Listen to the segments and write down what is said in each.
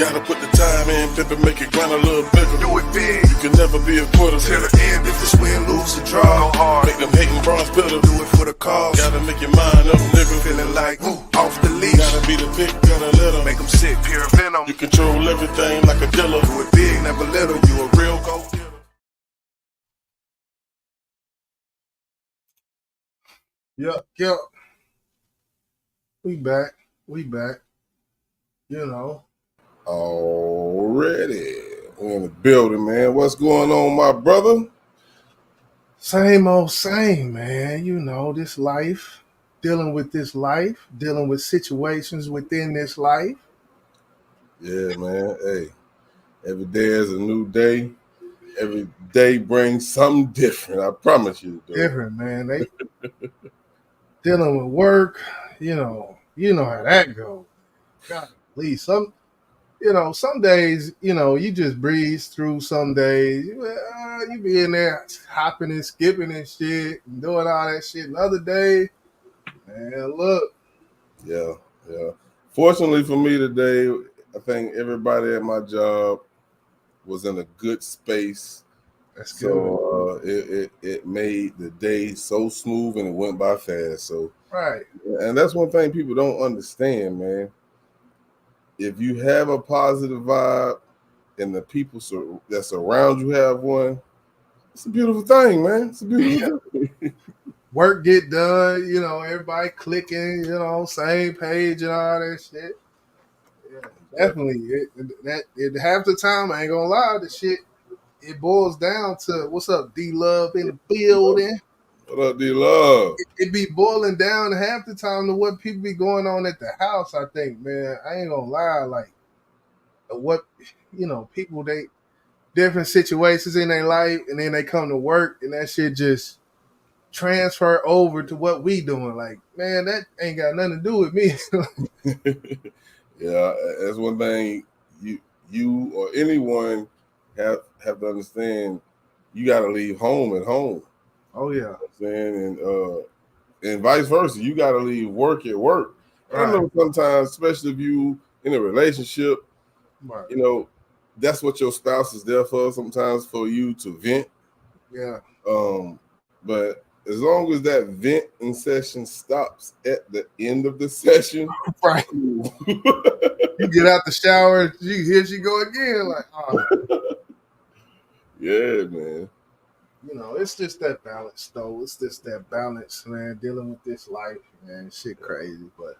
Gotta put the time in, pimpin', make it grind a little bigger. Do it big. You can never be a quitter. Till the end, if it's win, lose, or draw. Go hard. Make them hating bronze bitter. Do it for the cause. Gotta make your mind up, nigga. Feeling like, off the leash. Gotta be the pick, gotta let 'em. Make them sick, pure venom. You control everything like a dealer. Do it big, never little. You a real go-getter. Yep. We back. You know. Already. We're in the building, man. What's going on, my brother? Same old same, man. You know, this life, dealing with this life, dealing with situations within this life. Yeah, man. Hey, every day is a new day. Every day brings something different. I promise you. Dude. Different, man. They dealing with work, you know how that goes. Golly, some days, you just breeze through. Some days, you be in there hopping and skipping and shit and doing all that shit. Another day, man, look. Yeah. Fortunately for me today, I think everybody at my job was in a good space. That's good. So it made the day so smooth and it went by fast. So right. And that's one thing people don't understand, man. If you have a positive vibe and the people that surround you have one, it's a beautiful thing, man. It's a beautiful thing. Work get done, everybody clicking, same page and all that shit. Yeah, definitely. It half the time, I ain't gonna lie, the shit, it boils down to what's up, D-Love in the building. What up, D-Love? It be boiling down half the time to what people be going on at the house, I think, man. I ain't gonna lie, like what people, they different situations in their life, and then they come to work and that shit just transfer over to what we doing. Like, man, that ain't got nothing to do with me. Yeah, that's one thing you or anyone have to understand. You got to leave home at home. Oh yeah. You know what I'm saying, and vice versa. You got to leave work at work. Right. I know sometimes, especially if you in a relationship, right, that's what your spouse is there for. Sometimes for you to vent. Yeah. But as long as that venting session stops at the end of the session, right? You get out the shower, here she go again. Like, oh. Yeah, man. It's just that balance, though. It's just that balance, man. Dealing with this life, man. Shit crazy, but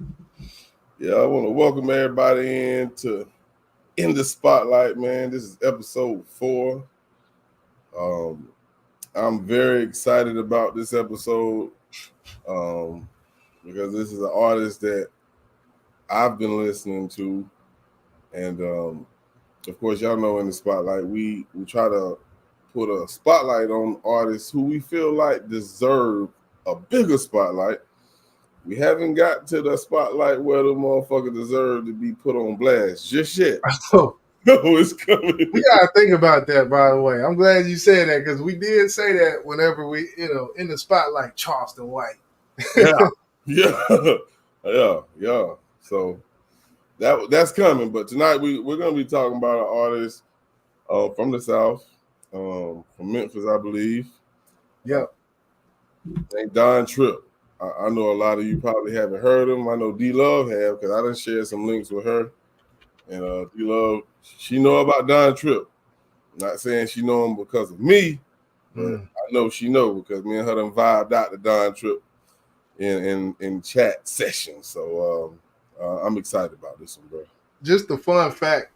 yeah, I want to welcome everybody in the spotlight, man. This is episode 4. I'm very excited about this episode because this is an artist that I've been listening to, and of course, y'all know in the spotlight we try to put a spotlight on artists who we feel like deserve a bigger spotlight. We haven't got to the spotlight where the motherfucker deserve to be put on blast just yet. No, it's coming. We gotta think about that, by the way. I'm glad you said that because we did say that whenever we, in the spotlight, Charleston White. Yeah. So that's coming. But tonight we're gonna be talking about an artist from the South, from Memphis, I believe. Yep. Named Don Tripp. I know a lot of you probably haven't heard him. I know D-Love have because I done shared some links with her. And D-Love, she know about Don Tripp. Not saying she know him because of me, but I know she know because me and her done vibed out to Don Tripp in chat sessions. So I'm excited about this one, bro. Just a fun fact,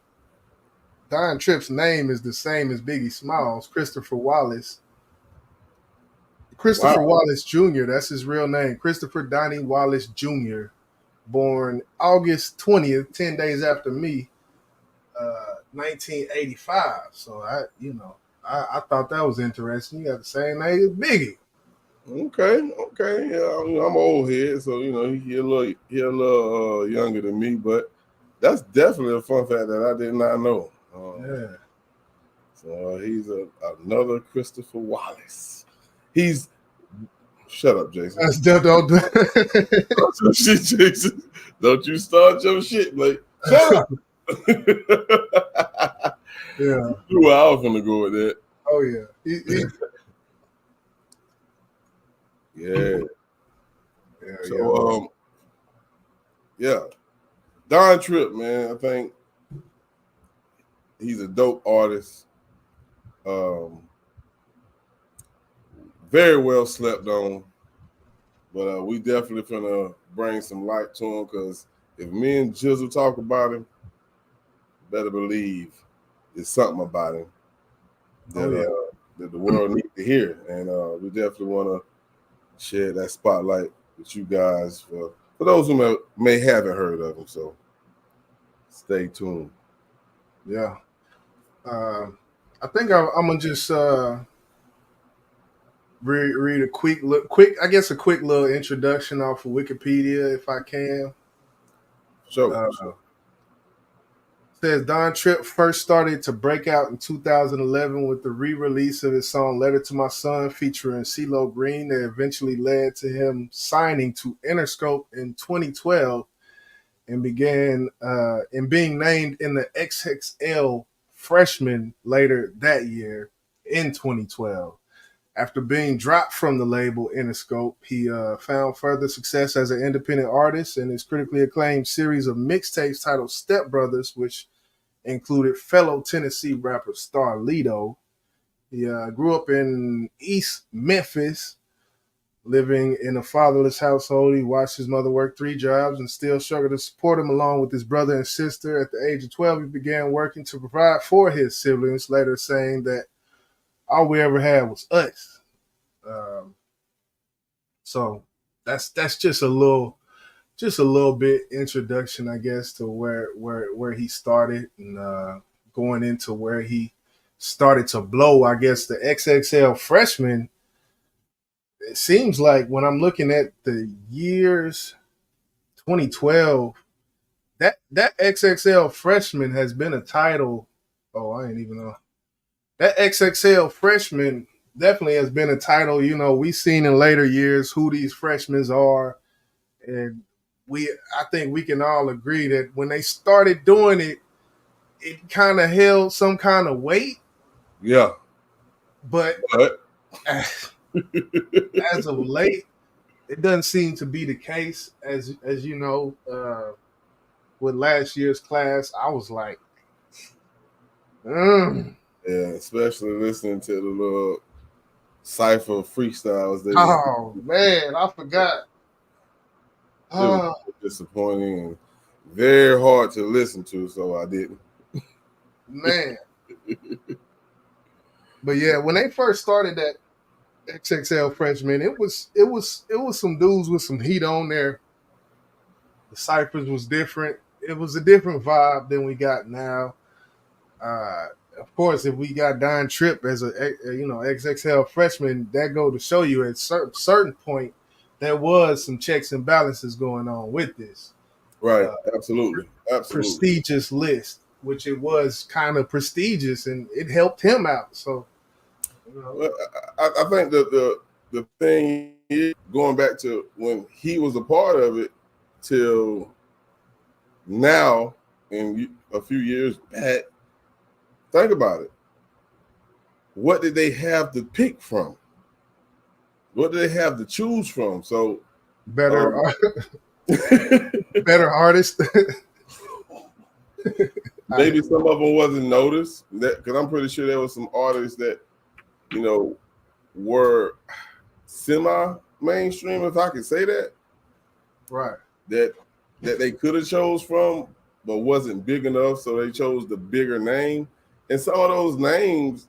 Don Tripp's name is the same as Biggie Smalls, Christopher Wallace. Christopher Wallace Jr., that's his real name. Christopher Donnie Wallace Jr., born August 20th, 10 days after me, 1985. So I thought that was interesting. You got the same name as Biggie. Okay. Yeah, I'm an old head, so he a little younger than me, but that's definitely a fun fact that I did not know. Yeah. So he's another Christopher Wallace. Shut up, Jason. Don't Shit, Jason. Don't you start your shit, Blake. Shut up. Yeah. Who I was gonna go with that. Oh yeah. Yeah. Yeah. So yeah. Don Tripp, man, I think he's a dope artist. Very well slept on. But we definitely finna bring some light to him, because if me and Jizzle talk about him, better believe there's something about him that that the world needs to hear. And we definitely want to share that spotlight with you guys for those who may haven't heard of him. So stay tuned. Yeah. I think I'm gonna just read a quick little introduction off of Wikipedia if I can. Sure. Says Don Tripp first started to break out in 2011 with the re-release of his song "Letter to My Son" featuring CeeLo Green, that eventually led to him signing to Interscope in 2012 and being named in the XXL Freshman later that year in 2012. After being dropped from the label Interscope, he found further success as an independent artist, and his critically acclaimed series of mixtapes titled Step Brothers, which included fellow Tennessee rapper Starlito. He grew up in East Memphis, living in a fatherless household. He watched his mother work 3 jobs and still struggled to support him, along with his brother and sister. At the age of 12, he began working to provide for his siblings, later saying that all we ever had was us. So that's just a little bit introduction, I guess, to where he started, and going into where he started to blow. I guess the XXL Freshman. It seems like when I'm looking at the years 2012, that XXL Freshman has been a title. Oh, I ain't even know. That XXL Freshman definitely has been a title. You know, we've seen in later years who these freshmen are. And I think we can all agree that when they started doing it, it kind of held some kind of weight. Yeah. But as of late, it doesn't seem to be the case. As you know, with last year's class, I was like, Yeah, especially listening to the little cypher freestyles. Oh man, I forgot. It was disappointing and very hard to listen to, so I didn't. Man. But yeah, when they first started that XXL Freshman, it was some dudes with some heat on there. The ciphers was different. It was a different vibe than we got now. Of course, if we got Don Tripp as a XXL Freshman, that go to show you at certain point there was some checks and balances going on with this. Right, absolutely. Prestigious list, which it was kind of prestigious, and it helped him out. So, you know. I think that the thing is, going back to when he was a part of it till now, and a few years back, think about it. What did they have to pick from? What did they have to choose from? So better artist. Maybe some of them wasn't noticed, because I'm pretty sure there was some artists that, you know, were semi-mainstream, if I could say that. Right. That they could have chose from, but wasn't big enough, so they chose the bigger name. And some of those names,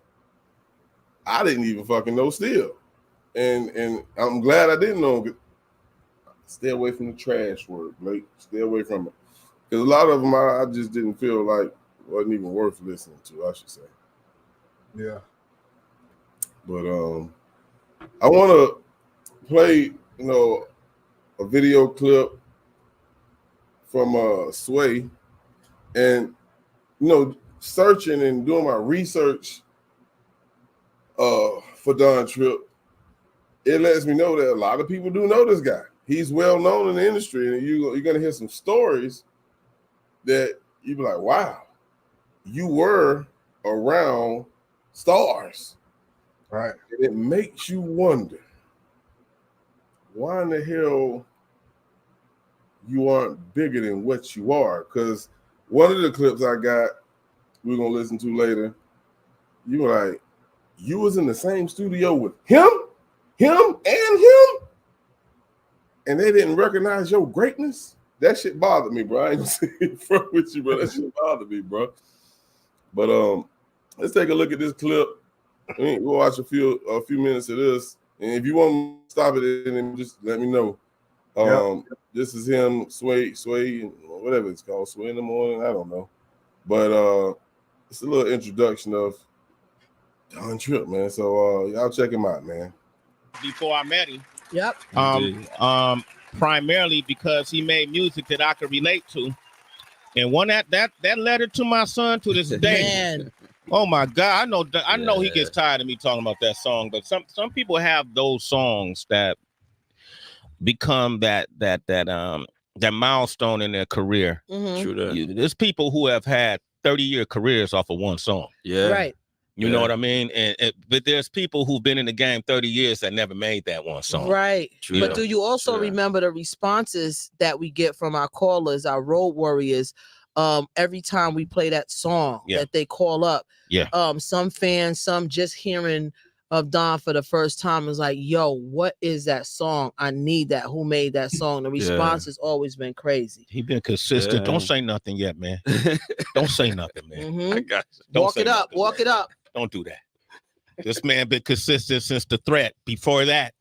I didn't even fucking know still. And I'm glad I didn't know. Stay away from the trash word, Blake. Stay away from it. Because a lot of them I just didn't feel like wasn't even worth listening to, I should say. Yeah. But I want to play, a video clip from Sway, and searching and doing my research for Don Tripp, it lets me know that a lot of people do know this guy. He's well known in the industry, and you're gonna hear some stories that you be like, wow, you were around stars. Right. And it makes you wonder, why in the hell you aren't bigger than what you are? Because one of the clips I got, we're going to listen to later, you were like, you was in the same studio with him, and they didn't recognize your greatness? That shit bothered me, bro. I ain't gonna say it front with you, bro. That shit bothered me, bro. But let's take a look at this clip. We'll watch a few minutes of this. And if you want to stop it, then just let me know. This is him, Sway, whatever it's called, Sway in the morning. I don't know. But it's a little introduction of Don Tripp, man. So y'all check him out, man. Before I met him. Yep. Primarily because he made music that I could relate to. And one that led it to my son to this day. Man. Oh my God. I know he gets tired of me talking about that song, but some people have those songs that become that milestone in their career. Mhm. True that. There's people who have had 30-year careers off of one song. Yeah. Right. You know what I mean? But there's people who've been in the game 30 years that never made that one song. Right. True But that. do you also True that. remember the responses that we get from our callers, our road warriors, every time we play that song that they call up? Yeah. Some fans, some just hearing of Don for the first time is like, yo, what is that song? I need that. Who made that song? The response has always been crazy. He been consistent. Yeah. Don't say nothing yet, man. Don't say nothing, man. Mhm. I got you. Don't Walk say it up. nothing, Walk man. it up. Don't do that. This man been consistent since The Threat. Before that,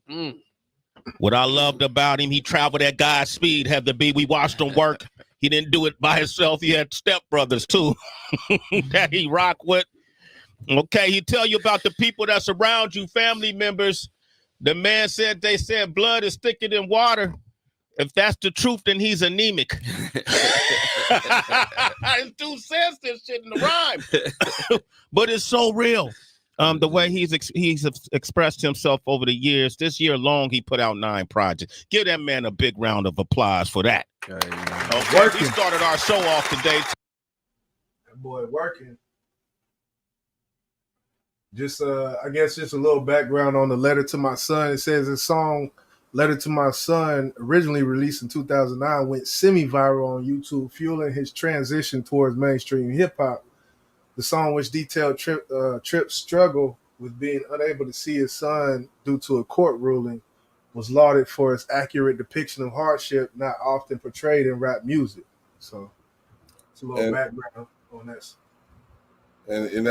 what I loved about him, he traveled at God's speed. Had to be. We watched him work. He didn't do it by himself. He had stepbrothers too that he rock with. Okay, he tell you about the people that's around you, family members. The man said they said blood is thicker than water. If that's the truth, then he's anemic. This dude says this shit in the rhyme, but it's so real. The way he's expressed himself over the years. This year long, he put out 9 projects. Give that man a big round of applause for that. Okay, we started our show off today. That boy working. Just I guess just a little background on the Letter to My Son. It says the song Letter to My Son, originally released in 2009, went semi-viral on YouTube, fueling his transition towards mainstream hip-hop. The song, which detailed Tripp's struggle with being unable to see his son due to a court ruling, was lauded for its accurate depiction of hardship not often portrayed in rap music. So it's a little background on that. And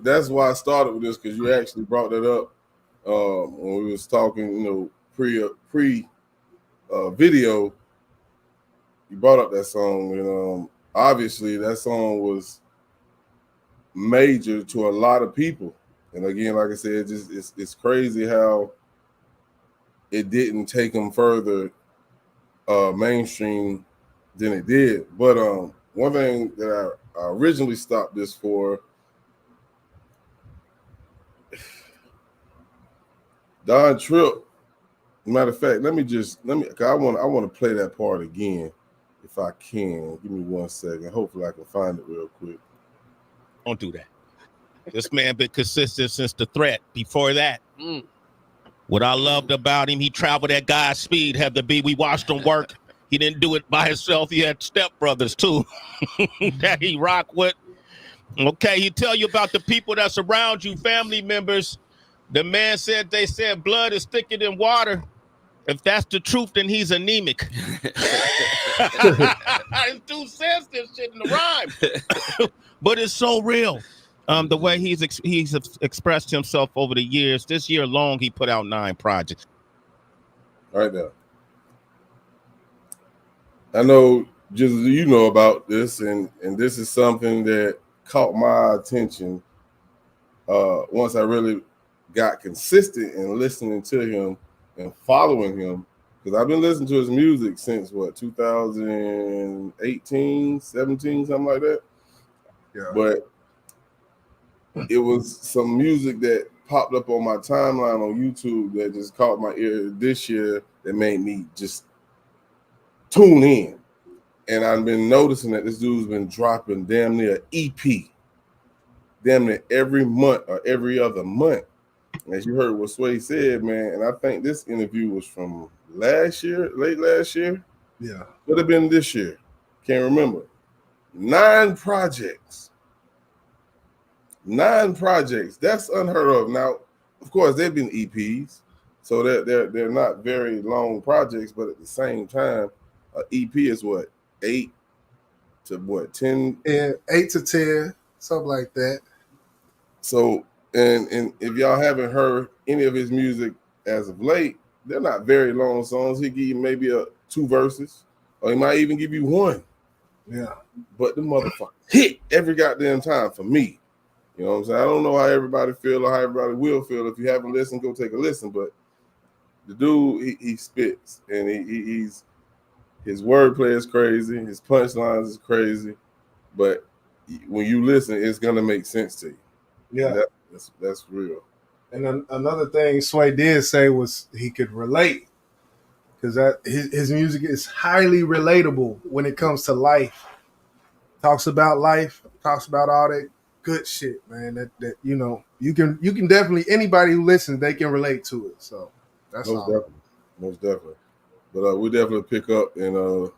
that's why I started with this, because you actually brought that up when we was talking, pre video. You brought up that song, and obviously that song was major to a lot of people. And again, like I said, it's crazy how it didn't take them further mainstream than it did. But one thing that I originally stopped this for, Don Tripp. Matter of fact, let me. Cause I want to play that part again, if I can. Give me 1 second. Hopefully, I can find it real quick. Don't do that. This man been consistent since The Threat. Before that, what I loved about him, he traveled at God's speed. Had to be. We watched him work. He didn't do it by himself. He had stepbrothers too that he rock with. Okay, he tell you about the people that's around you, family members. The man said they said blood is thicker than water. If that's the truth, then he's anemic. This dude says this shit in the rhyme, but it's so real. The way he's expressed himself over the years. This year long, he put out 9 projects. Right now, I know just you know about this, and this is something that caught my attention once I really got consistent in listening to him and following him, because I've been listening to his music since 2018, 17, something like that. Yeah. But it was some music that popped up on my timeline on YouTube that just caught my ear this year that made me just tune in. And I've been noticing that this dude's been dropping damn near EP, damn near every month or every other month. As you heard what Sway said, man, and I think this interview was from last year, late last year. Yeah. Could have been this year. Can't remember. 9 projects. 9 projects. That's unheard of. Now, of course, they've been EPs, so they're not very long projects, but at the same time, an EP is what, 8 to what, 10? Yeah, 8 to 10, something like that. So, and if y'all haven't heard any of his music as of late, they're not very long songs. He give you maybe 2 verses, or he might even give you 1. Yeah. But the motherfucker hit every goddamn time for me. You know what I'm saying? I don't know how everybody feel or how everybody will feel. If you haven't listened, go take a listen. But the dude, he spits, and he's his wordplay is crazy, his punchlines is crazy, but when you listen, it's gonna make sense to you. Yeah. That's real. And another thing Sway did say was he could relate, because that his music is highly relatable when it comes to life. Talks about life, talks about all that good shit, man. That you know, you can definitely, anybody who listens, they can relate to it. So that's Most definitely. But we definitely pick up and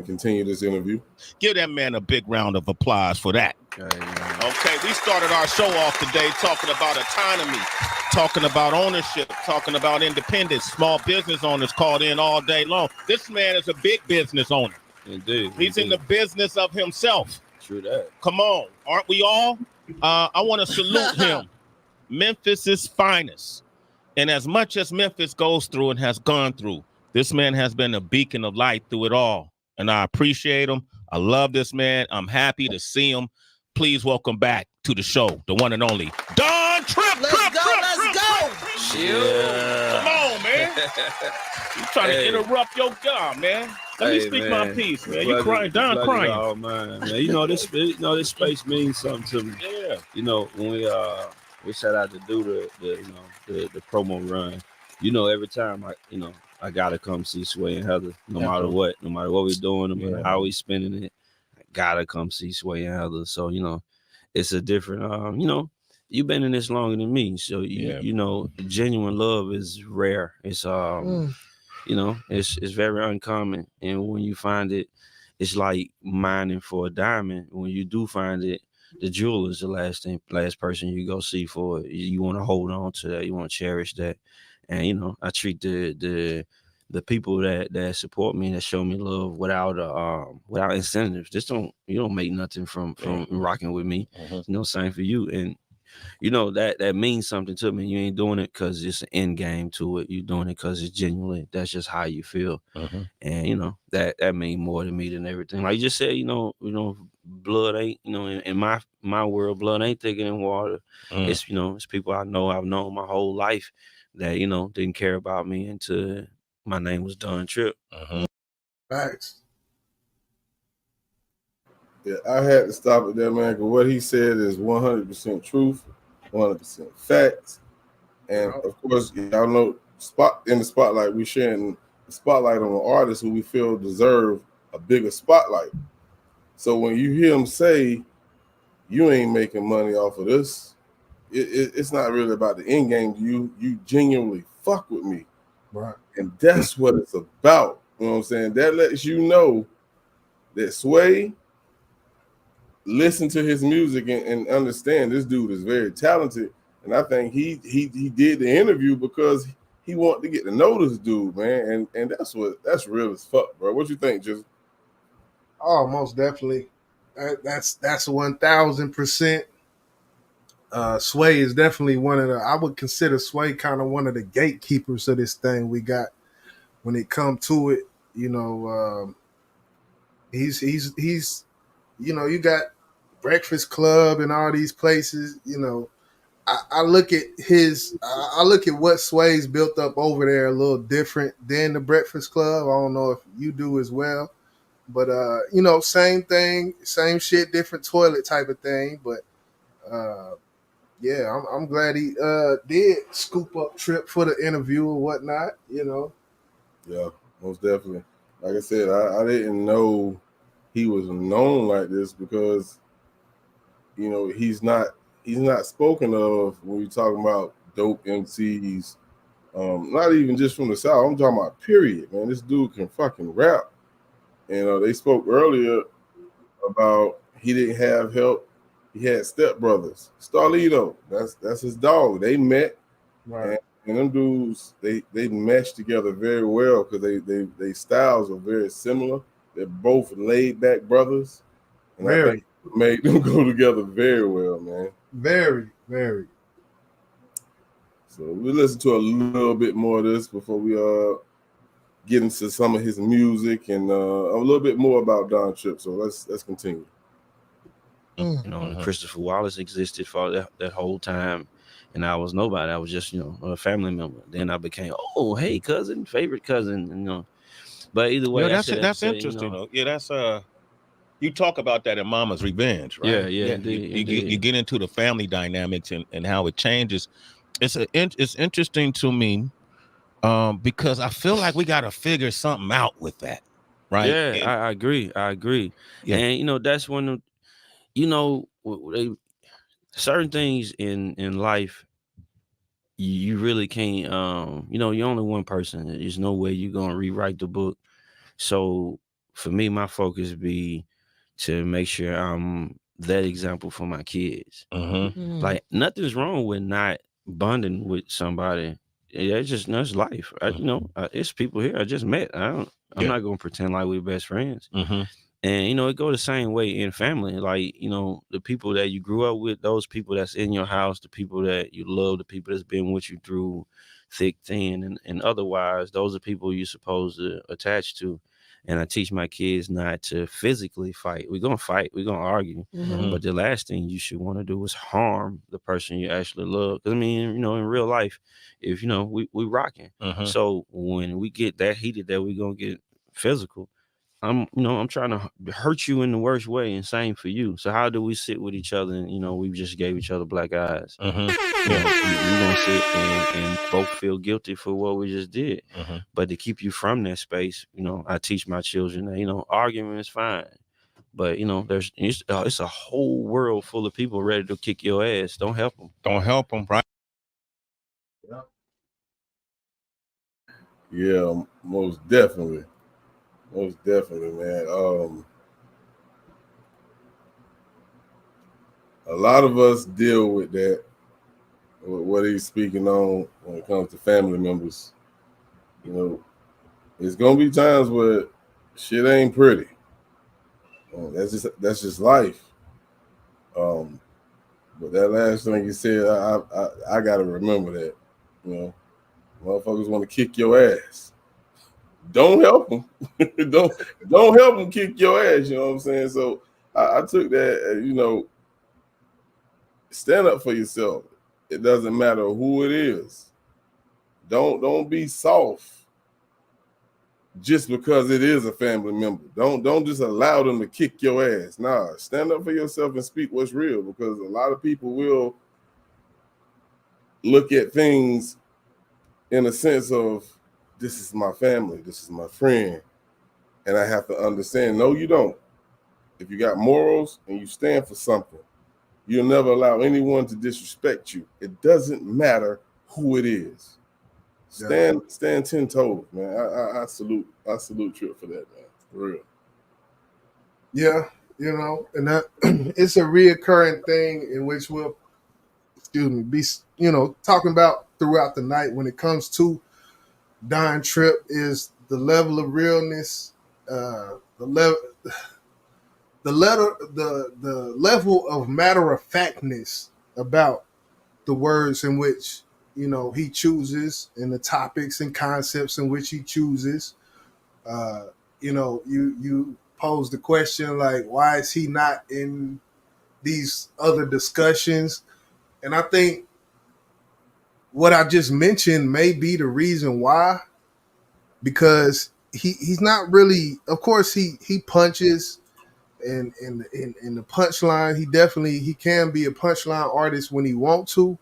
continue this interview. Give that man a big round of applause for that. Okay, we started our show off today talking about autonomy, talking about ownership, talking about independence. Small business owners called in all day long. This man is a big business owner. Indeed. He's in the business of himself. True that. Come on, aren't we all? I want to salute him. Memphis's finest. And as much as Memphis goes through and has gone through, this man has been a beacon of light through it all. And I appreciate him. I love this man. I'm happy to see him. Please welcome back to the show, the one and only Don Trip. Let's go. Come on, man. You trying to interrupt your guy, man. Let me speak my piece, man. You crying, Don crying. Oh man. You know this space means something to me. Yeah. You know, when we set out to do the promo run, you know, every time I gotta come see Sway and Heather, no matter what we're doing, no matter how we spending it, I gotta come see Sway and Heather. So, you know, it's a different you know, you've been in this longer than me. So you know, genuine love is rare. It's you know, it's very uncommon. And when you find it, it's like mining for a diamond. When you do find it, the jeweler is the last person you go see for it. You want to hold on to that. You want to cherish that. And you know, I treat the people that support me, that show me love without incentives. You don't make nothing from rocking with me. You know, same for you. And you know that means something to me. You ain't doing it because it's an end game to it. You're doing it because it's genuinely. That's just how you feel. And you know that means more to me than everything. Like you just said, you know, blood ain't, you know, in my world, blood ain't thicker than water. It's, you know, it's people I've known my whole life that, you know, didn't care about me until my name was Don Trip. Facts. Yeah, I had to stop it there, man, because what he said is 100% truth, 100% facts. And of course, y'all know, in the spotlight, we sharing the spotlight on an artist who we feel deserve a bigger spotlight. So when you hear him say, you ain't making money off of this, it's not really about the end game. You genuinely fuck with me. Right. And that's what it's about. You know what I'm saying? That lets you know that Sway, listen to his music and understand this dude is very talented. And I think he did the interview because he wanted to get to know this dude, man. And that's real as fuck, bro. What you think, just? Oh, most definitely. That's 1,000%. Sway is definitely I would consider Sway kind of one of the gatekeepers of this thing we got when it comes to it. You know, he's you know, you got Breakfast Club and all these places. You know, I look at what Sway's built up over there a little different than the Breakfast Club. I don't know if you do as well, but you know, same thing, same shit, different toilet type of thing. But yeah, I'm glad he did scoop up Trip for the interview or whatnot. You know. Yeah, most definitely. like I said, I didn't know he was known like this because, you know, he's not spoken of when we talking about dope MCs. Not even just from the South. I'm talking about period, man. This dude can fucking rap. And they spoke earlier about he didn't have help. He had stepbrothers. Starlito, that's his dog. They met, Right. and them dudes they meshed together very well because they styles are very similar. They're both laid back brothers, and I think it made them go together very well, man. Very, very. So we listen to a little bit more of this before we get into some of his music and a little bit more about Don Tripp. So let's continue. You know, Christopher Wallace existed for that whole time, and I was nobody. I was just, you know, a family member. Then I became, oh, hey, cousin, favorite cousin, you know. But either way, that's interesting. You know? Yeah, that's you talk about that in Mama's Revenge, right? Yeah. You get into the family dynamics and how it changes. It's interesting to me because I feel like we got to figure something out with that, right? Yeah, I agree. Yeah. And you know, that's one of, you know, certain things in life you really can't. You know, you're only one person. There's no way you're gonna rewrite the book. So for me, my focus be to make sure I'm that example for my kids. Like nothing's wrong with not bonding with somebody. Yeah, it's just that's life. You know, it's people here I just met. I'm not gonna pretend like we're best friends. And you know, it go the same way in family. Like, you know, the people that you grew up with, those people that's in your house, the people that you love, the people that's been with you through thick, thin, and otherwise, those are people you're supposed to attach to. And I teach my kids not to physically fight. We're gonna fight, we're gonna argue, but the last thing you should want to do is harm the person you actually love. Because I mean, you know, in real life, if you know, we rocking. So when we get that heated, that we're gonna get physical. I'm trying to hurt you in the worst way, and same for you. So how do we sit with each other? And you know, we just gave each other black eyes. You know, we gonna sit and both feel guilty for what we just did. But to keep you from that space, you know, I teach my children that, you know, arguing is fine, but you know, it's a whole world full of people ready to kick your ass. Don't help them, right? Yeah, most definitely. Most definitely, man. A lot of us deal with that, with what he's speaking on when it comes to family members. You know, it's gonna be times where shit ain't pretty. That's just life. But that last thing you said, I gotta remember that. You know, motherfuckers want to kick your ass. Don't help them. don't help them kick your ass. You know what I'm saying? So I took that. You know, stand up for yourself. It doesn't matter who it is. Don't be soft just because it is a family member. Don't just allow them to kick your ass. Nah, stand up for yourself and speak what's real, because a lot of people will look at things in a sense of, this is my family, this is my friend, and I have to understand, no, you don't. If you got morals and you stand for something, you'll never allow anyone to disrespect you. It doesn't matter who it is. Stand 10 toes, man. I salute Tripp for that, man. For real. Yeah, you know, and that it's a reoccurring thing in which we'll, be, you know, talking about throughout the night when it comes to Don Tripp, is the level of realness, the level of matter of factness about the words in which, you know, he chooses, and the topics and concepts in which he chooses. You know, you pose the question like, why is he not in these other discussions? And I think what I just mentioned may be the reason why, because he's not really, of course he punches and in the punchline, he can be a punchline artist when he wants to,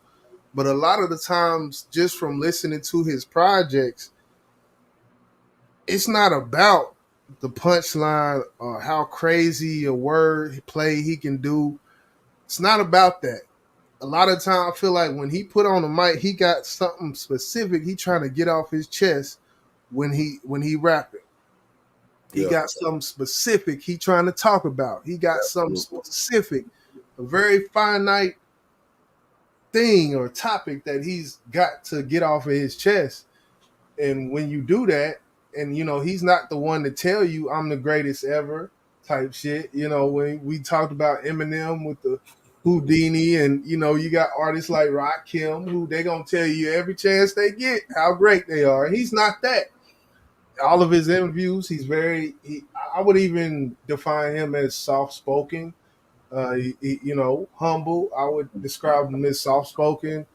but a lot of the times, just from listening to his projects, it's not about the punchline or how crazy a word play he can do. It's not about that. A lot of time I feel like when he put on the mic, he got something specific he trying to get off his chest when he rapping. He got something specific he trying to talk about. He got something specific, a very finite thing or topic that he's got to get off of his chest. And when you do that, and you know, he's not the one to tell you I'm the greatest ever type shit. You know, when we talked about Eminem with the Houdini, and you know, you got artists like Rakim who they gonna tell you every chance they get how great they are. He's not that. All of his interviews, he's very. I would even define him as soft spoken. You know, humble. I would describe him as soft spoken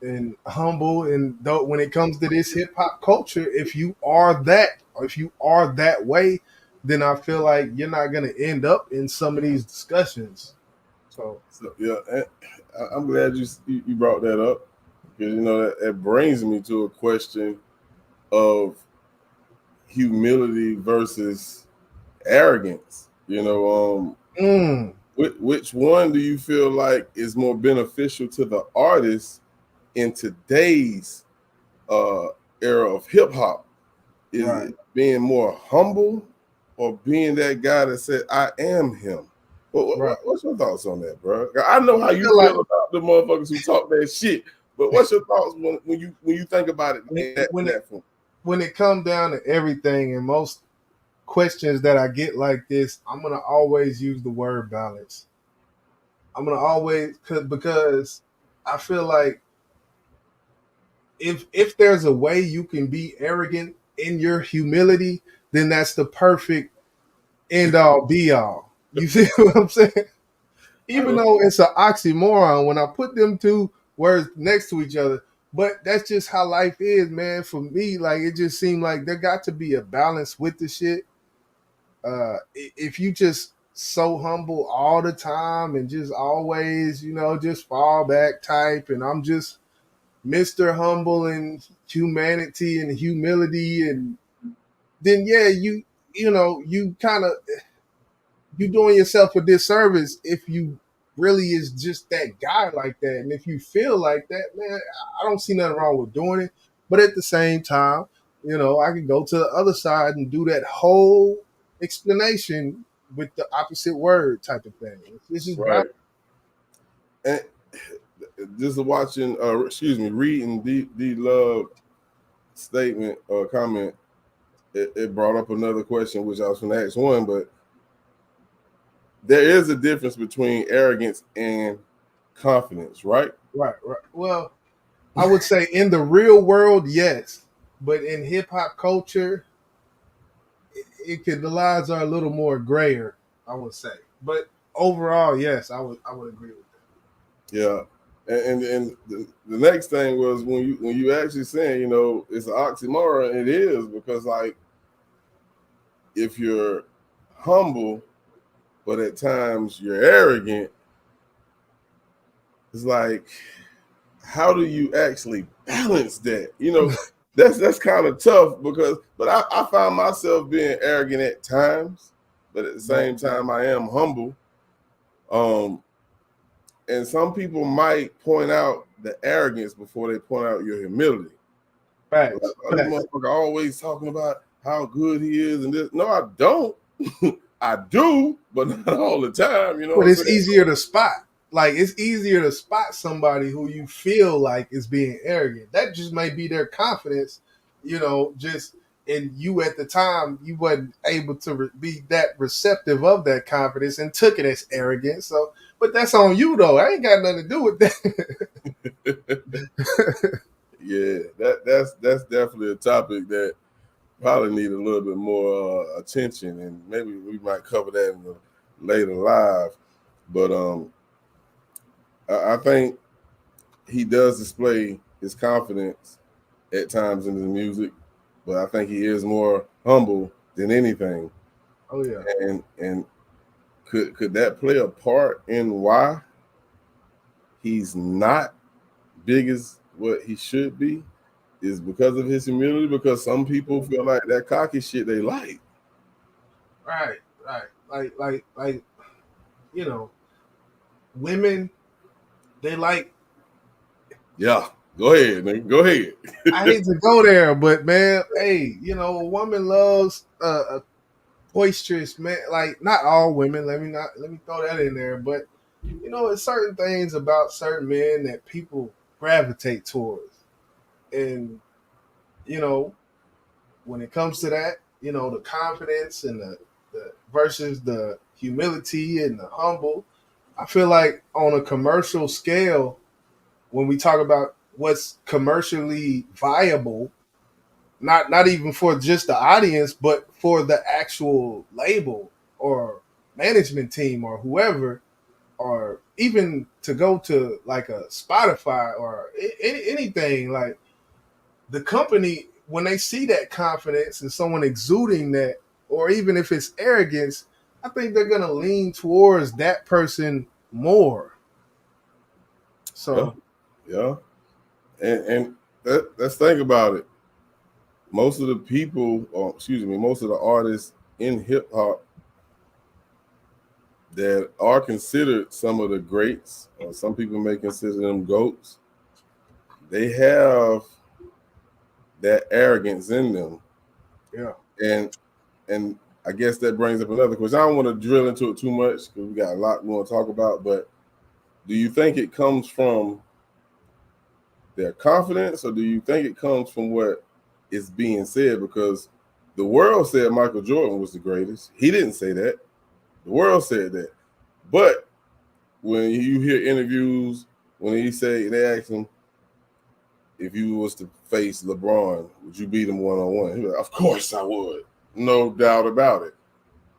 and humble. And though when it comes to this hip hop culture, if you are that, or if you are that way, then I feel like you're not gonna end up in some of these discussions. So yeah, I'm glad you brought that up, because you know that brings me to a question of humility versus arrogance. You know, which one do you feel like is more beneficial to the artist in today's era of hip hop? Is it being more humble, or being that guy that said, "I am him"? What's your thoughts on that, bro? I know how you feel about the motherfuckers who talk that shit, but what's your thoughts when you think about it in that form? When it comes down to everything, and most questions that I get like this, I'm gonna always use the word balance. I'm gonna always, because I feel like if there's a way you can be arrogant in your humility, then that's the perfect end all be all. You see what I'm saying? Even though it's an oxymoron when I put them two words next to each other, but that's just how life is, man. For me, like, it just seemed like there got to be a balance with the shit. If you just so humble all the time and just always, you know, just fall back type, and I'm just Mr. Humble and humanity and humility, and then yeah, you know, you kind of, you doing yourself a disservice if you really is just that guy like that. And if you feel like that, man, I don't see nothing wrong with doing it. But at the same time, you know, I can go to the other side and do that whole explanation with the opposite word type of thing. This is right. And just watching, reading D Love statement or comment, it brought up another question, which I was going to ask one, but there is a difference between arrogance and confidence, right? Right. Well, I would say in the real world, yes, but in hip hop culture, the lines are a little more grayer, I would say. But overall, yes, I would agree with that. Yeah. And the next thing was when you actually saying, you know, it's an oxymoron. It is, because like, if you're humble but at times you're arrogant, it's like, how do you actually balance that? You know, that's kind of tough, but I find myself being arrogant at times, but at the same time I am humble. And some people might point out the arrogance before they point out your humility. Right. Like, this motherfucker always talking about how good he is and this. No, I don't. I do, but not all the time, you know. But it's easier to spot. Like, it's easier to spot somebody who you feel like is being arrogant. That just may be their confidence, you know, just, and you at the time, you wasn't able to be that receptive of that confidence and took it as arrogance. So, but that's on you, though. I ain't got nothing to do with that. Yeah, that's definitely a topic that probably need a little bit more attention, and maybe we might cover that in the later live. But I think he does display his confidence at times in his music, but I think he is more humble than anything. Oh yeah. And could that play a part in why he's not big as what he should be? Is because of his humility? Because some people feel like that cocky shit they like. Right. Like, you know, women, they like. Yeah, go ahead, nigga. Go ahead. I hate to go there, but man, hey, you know, a woman loves a boisterous man. Like, not all women. Let me throw that in there, but you know, there's certain things about certain men that people gravitate towards, and you know, when it comes to that, you know, the confidence and the versus the humility and the humble. I feel like on a commercial scale, when we talk about what's commercially viable, not even for just the audience, but for the actual label or management team or whoever, or even to go to like a Spotify or anything, like the company, when they see that confidence and someone exuding that, or even if it's arrogance, I think they're going to lean towards that person more. So, yeah. And let's think about it. Most of the people, most of the artists in hip hop that are considered some of the greats, or some people may consider them GOATs, they have that arrogance in them. Yeah. And I guess that brings up another question. I don't want to drill into it too much because we got a lot we want to talk about, but do you think it comes from their confidence, or do you think it comes from what is being said? Because the world said Michael Jordan was the greatest. He didn't say that. The world said that. But when you hear interviews, when they ask him, if you was to face LeBron, would you beat him one-on-one? He's like, of course I would. No doubt about it.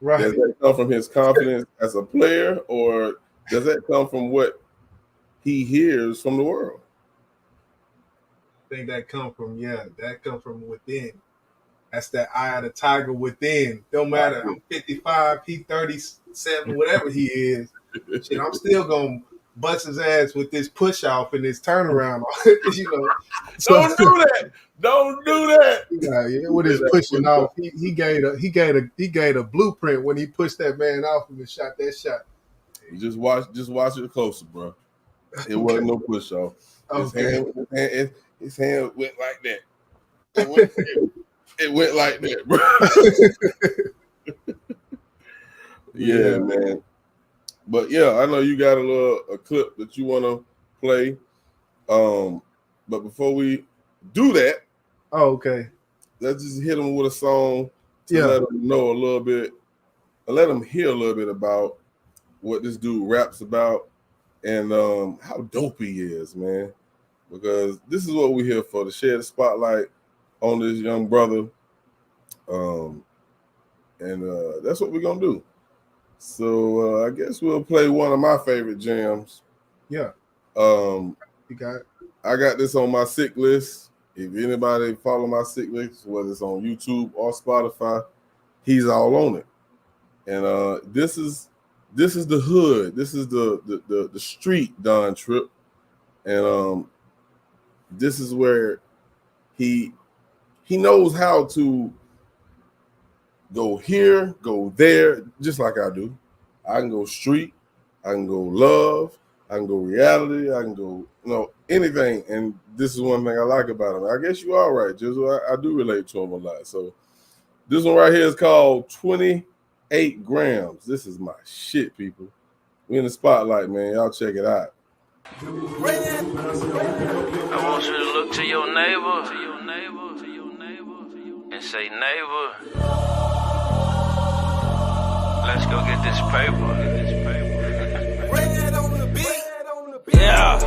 Right. Does that come from his confidence as a player, or does that come from what he hears from the world? I think that come from within. That's that eye of the tiger within. Don't matter. I'm 55, he 37, whatever he is. Shit, I'm still gonna bust his ass with this push off and this turnaround. You know, Don't do that. Don't do that. Yeah, with his pushing off, he gave a blueprint when he pushed that man off and shot that shot. You just watch it closer, bro. It wasn't no push off. His hand went like that. It went like that, bro. Yeah, man. But yeah, I know you got a clip that you want to play. But before we do that, okay, let's just hit them with a song to let them know a little bit, let them hear a little bit about what this dude raps about and how dope he is, man. Because this is what we're here for, to share the spotlight on this young brother. And that's what we're going to do. So I guess we'll play one of my favorite jams. Yeah. You got it. I got this on my sick list. If anybody follow my sick list, whether it's on YouTube or Spotify, he's all on it. And this is the hood. This is the street Don Trip. And this is where he knows how to go here, go there, just like I do. I can go street, I can go love, I can go reality, I can go, anything. And this is one thing I like about him. I guess you are right, Jizzle. I do relate to him a lot. So this one right here is called 28 Grams. This is my shit, people. We in the spotlight, man. Y'all check it out. I want you to look to your neighbor, and say, neighbor, let's go get this paper. Yeah.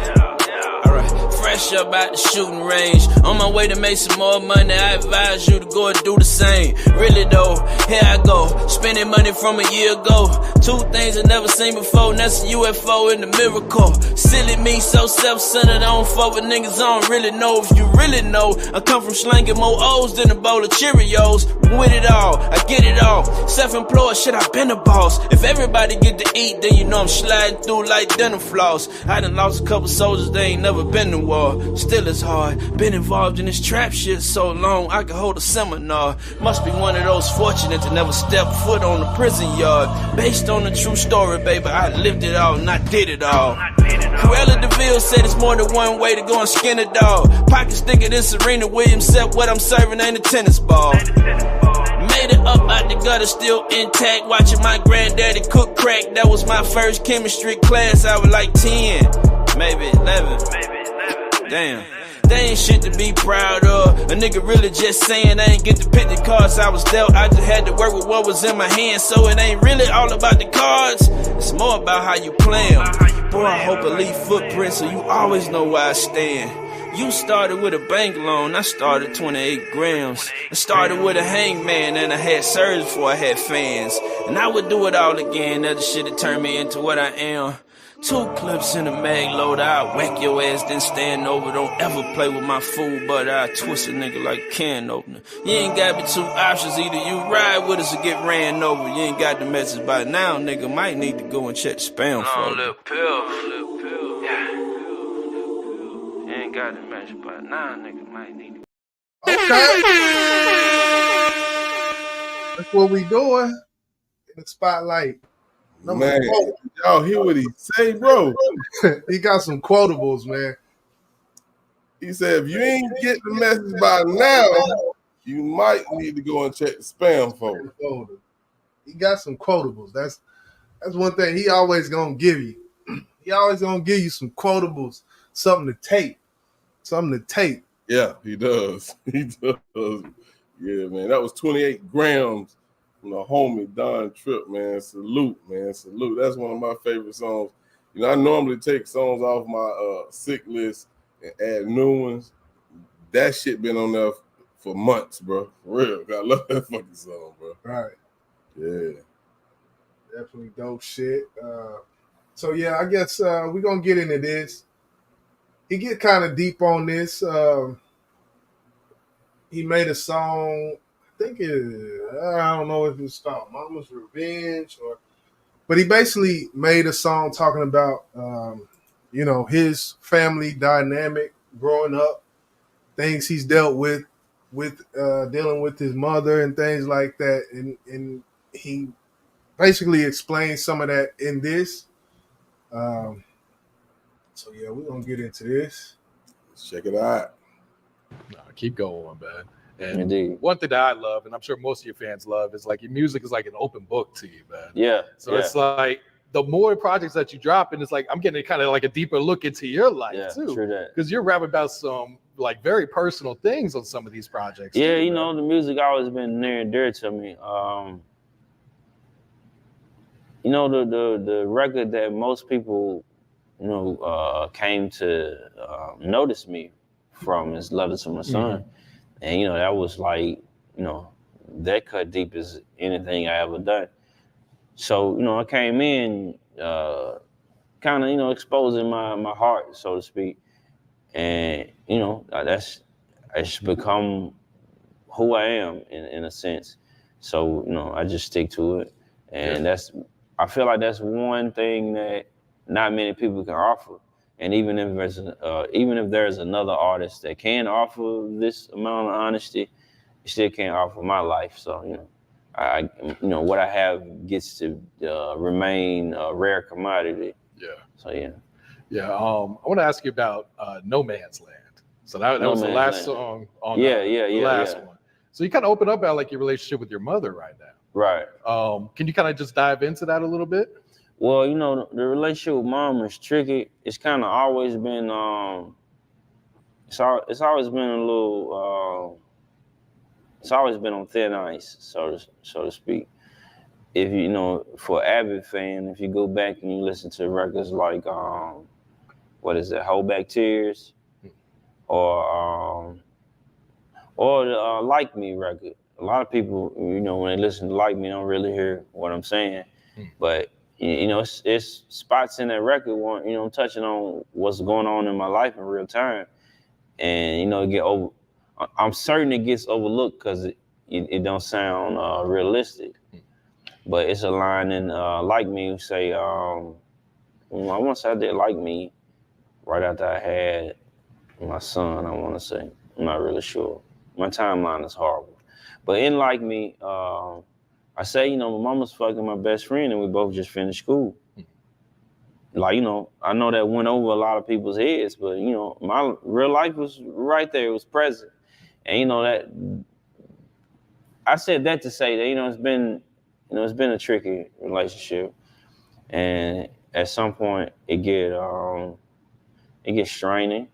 Fresh up out the shooting range. On my way to make some more money, I advise you to go and do the same. Really though, here I go, spending money from a year ago. Two things I never seen before, and that's a UFO and a miracle. Silly me, so self-centered, I don't fuck with niggas, I don't really know. If you really know, I come from slanging more O's than a bowl of Cheerios. With it all, I get it all. Self-employed, shit, I been a boss. If everybody get to eat, then you know I'm sliding through like dental floss. I done lost a couple soldiers, they ain't never been to war. hard, still it's hard. Been involved in this trap shit so long, I could hold a seminar. Must be one of those fortunate to never step foot on the prison yard. Based on a true story, baby, I lived it all and I did it all. Cruella DeVille said it's more than one way to go and skin a dog. Pockets thicker than Serena Williams, except what I'm serving ain't a tennis ball. Made it up out the gutter, still intact. Watching my granddaddy cook crack. That was my first chemistry class. I was like 10, maybe 11. Damn. They ain't shit to be proud of. A nigga really just saying I ain't get to pick the cards I was dealt. I just had to work with what was in my hand. So it ain't really all about the cards. It's more about how you play them. Boy, I hope I leave footprints so you always know where I stand. You started with a bank loan, I started 28 grams. I started with a hangman and I had surgery before I had fans. And I would do it all again, that shit that turned me into what I am. 2 clips in a mag load, I'll whack your ass, then stand over. Don't ever play with my food, but I'll twist a nigga like a can opener. You ain't got me 2 options, either you ride with us or get ran over. You ain't got the message by now, nigga, might need to go and check the spam folder. Little pill, yeah. Ain't got the message by now, nigga might need to. Okay. That's what we doing in the spotlight. Man, y'all hear what he say, bro? He got some quotables, man. He said, if you ain't get the message by now, you might need to go and check the spam folder. He got some quotables. That's one thing he always gonna give you. He always gonna give you some quotables, something to tape. Yeah, he does. He does. Yeah, man. That was 28 grams from the homie Don Tripp, man. Salute, man. Salute. That's one of my favorite songs. You know, I normally take songs off my sick list and add new ones. That shit been on there for months, bro. For real. I love that fucking song, bro. Right. Yeah. Definitely dope shit. So yeah, I guess we're gonna get into this. He get kind of deep on this. He made a song. I don't know if it's called Mama's Revenge but he basically made a song talking about his family dynamic growing up, things he's dealt with dealing with his mother and things like that, and he basically explained some of that in this. So yeah, we're gonna get into this. Let's check it out. No, keep going, man. And Indeed. one thing that I love, and I'm sure most of your fans love, is like your music is like an open book to you, man. Yeah. So it's like the more projects that you drop, and it's like I'm getting kind of like a deeper look into your life too. True that. Because you're rapping about some like very personal things on some of these projects. Yeah, too, you know, the music always been near and dear to me. You know, the record that most people, came to notice me from is Letter to My Son. Mm-hmm. And, that was like, that cut deep as anything I ever done. So, I came in kind of, exposing my heart, so to speak. And, it's become who I am in a sense. So, I just stick to it. And I feel like that's one thing that not many people can offer. And even if there's another artist that can offer this amount of honesty, it still can't offer my life. So, I what I have gets to remain a rare commodity. Yeah. So yeah. Yeah. I want to ask you about No Man's Land. So that was the last song on the last one. So you kind of open up about like your relationship with your mother right now. Right. Can you kind of just dive into that a little bit? Well, the relationship with mom is tricky. It's kind of always been, it's always been a little, it's always been on thin ice, so to speak. If for avid fan, if you go back and you listen to records like, what is it, Hold Back Tears, or the Like Me record. A lot of people, when they listen to Like Me, don't really hear what I'm saying, but. It's spots in that record where, touching on what's going on in my life in real time. And, I'm certain it gets overlooked because it don't sound realistic. But it's a line in Like Me who say, I once I did Like Me right after I had my son, I want to say. I'm not really sure. My timeline is horrible. But in Like Me, I say, you know, my mama's fucking my best friend and we both just finished school. Like, you know, I know that went over a lot of people's heads, but, you know, my real life was right there. It was present. And, you know, that I said that to say that, you know, it's been a tricky relationship. And at some point it gets straining.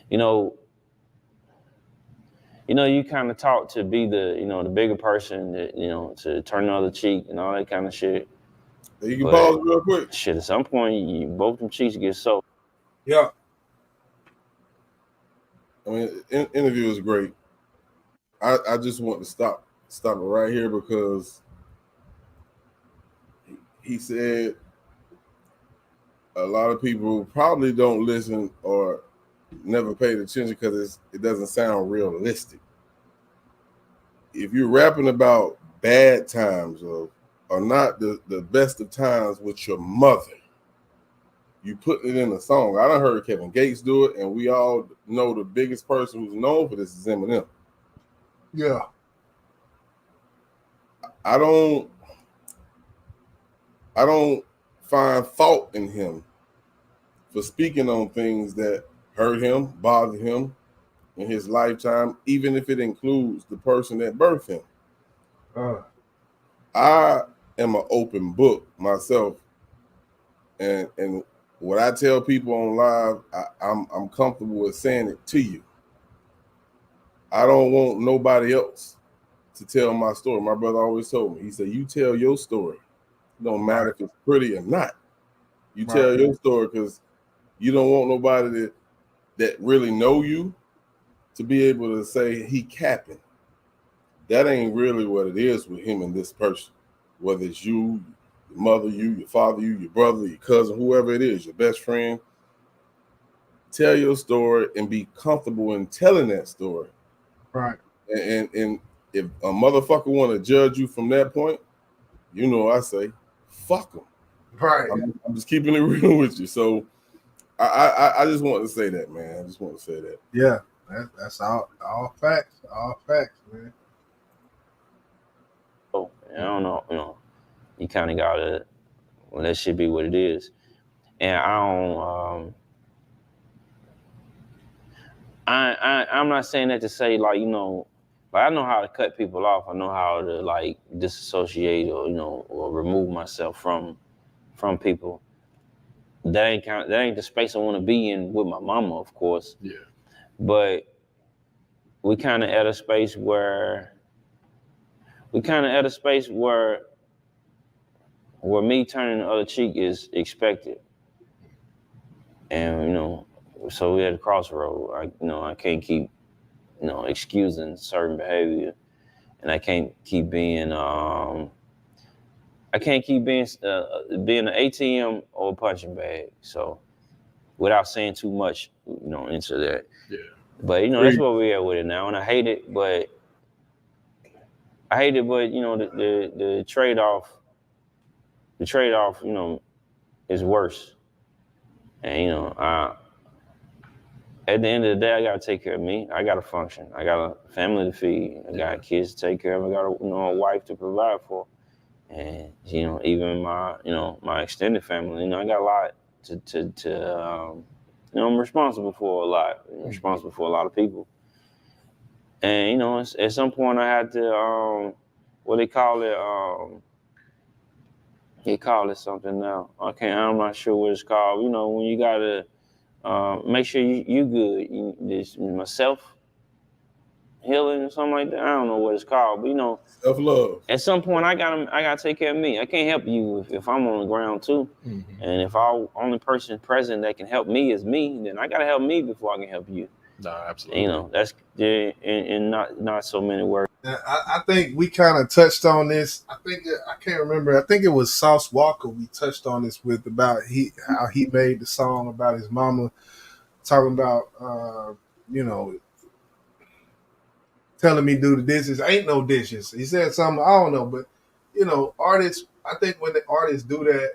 You know, you kind of taught to be the bigger person, that, you know, to turn the other cheek and all that kind of shit. You can pause real quick. Shit, at some point, both them cheeks get soaked. Yeah. I mean, interview is great. I just want to stop it right here because he said a lot of people probably don't listen or never paid attention because it doesn't sound realistic. If you're rapping about bad times or not the best of times with your mother, you put it in a song. I done heard Kevin Gates do it, and we all know the biggest person who's known for this is Eminem. Yeah. I don't find fault in him for speaking on things that hurt him, bothered him in his lifetime, even if it includes the person that birthed him. I am an open book myself, and what I tell people on live, I'm comfortable with saying it to you. I don't want nobody else to tell my story. My brother always told me, he said, you tell your story. It don't matter if it's pretty or not. You tell your story because you don't want nobody that really know you to be able to say he capping. That ain't really what it is with him and this person. Whether it's you, your mother, you, your father, you, your brother, your cousin, whoever it is, your best friend. Tell your story and be comfortable in telling that story. Right. And if a motherfucker want to judge you from that point, you know, I say, fuck them. Right. I'm just keeping it real with you. So I just want to say that, man. I just want to say that. Yeah, that's all facts. All facts, man. Oh, I don't know. You know, you kind of gotta let shit be what it is. And I'm not saying that to say like, you know, like I know how to cut people off. I know how to like disassociate or, you know, or remove myself from people. That ain't the space I want to be in with my mama, of course. Yeah. But we kind of at a space where me turning the other cheek is expected. And, you know, so we at a crossroad. I can't keep, you know, excusing certain behavior, and I can't keep being being an ATM or a punching bag. So without saying too much, you know, into that. Yeah. But, you know, that's where we're at with it now. And I hate it, but you know, the trade-off, you know, is worse. And, you know, at the end of the day, I gotta take care of me. I gotta function. I got a family to feed. I got kids to take care of. I got a wife to provide for. And, you know, even my extended family, you know, I got a lot to you know, I'm responsible for a lot. I'm responsible for a lot of people. And, you know, at some point I had to, what they call it, they call it something now. I'm not sure what it's called. You know, when you gotta make sure you good. This myself healing or something like that. I don't know what it's called, but you know, self-love. At some point, I gotta take care of me. I can't help you if I'm on the ground too. Mm-hmm. And if the only person present that can help me is me, then I gotta help me before I can help you. No, absolutely. You know, that's in not so many words. I think we kind of touched on this. I can't remember. I think it was Sauce Walker we touched on this with about how he made the song about his mama, talking about you know, telling me do the dishes. Ain't no dishes. He said something, I don't know, but you know, artists, I think when the artists do that,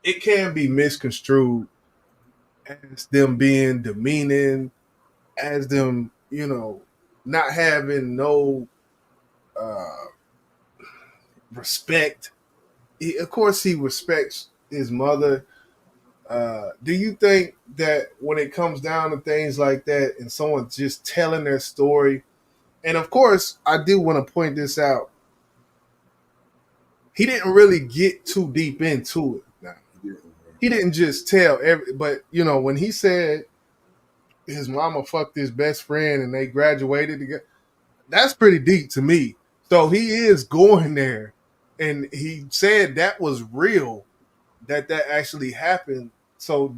it can be misconstrued as them being demeaning, as them, you know, not having no respect. Of course, he respects his mother. Do you think that when it comes down to things like that and someone's just telling their story, and of course, I do want to point this out, he didn't really get too deep into it. Now, he didn't just tell but you know, when he said his mama fucked his best friend and they graduated together, that's pretty deep to me. So he is going there, and he said that was real, that actually happened. So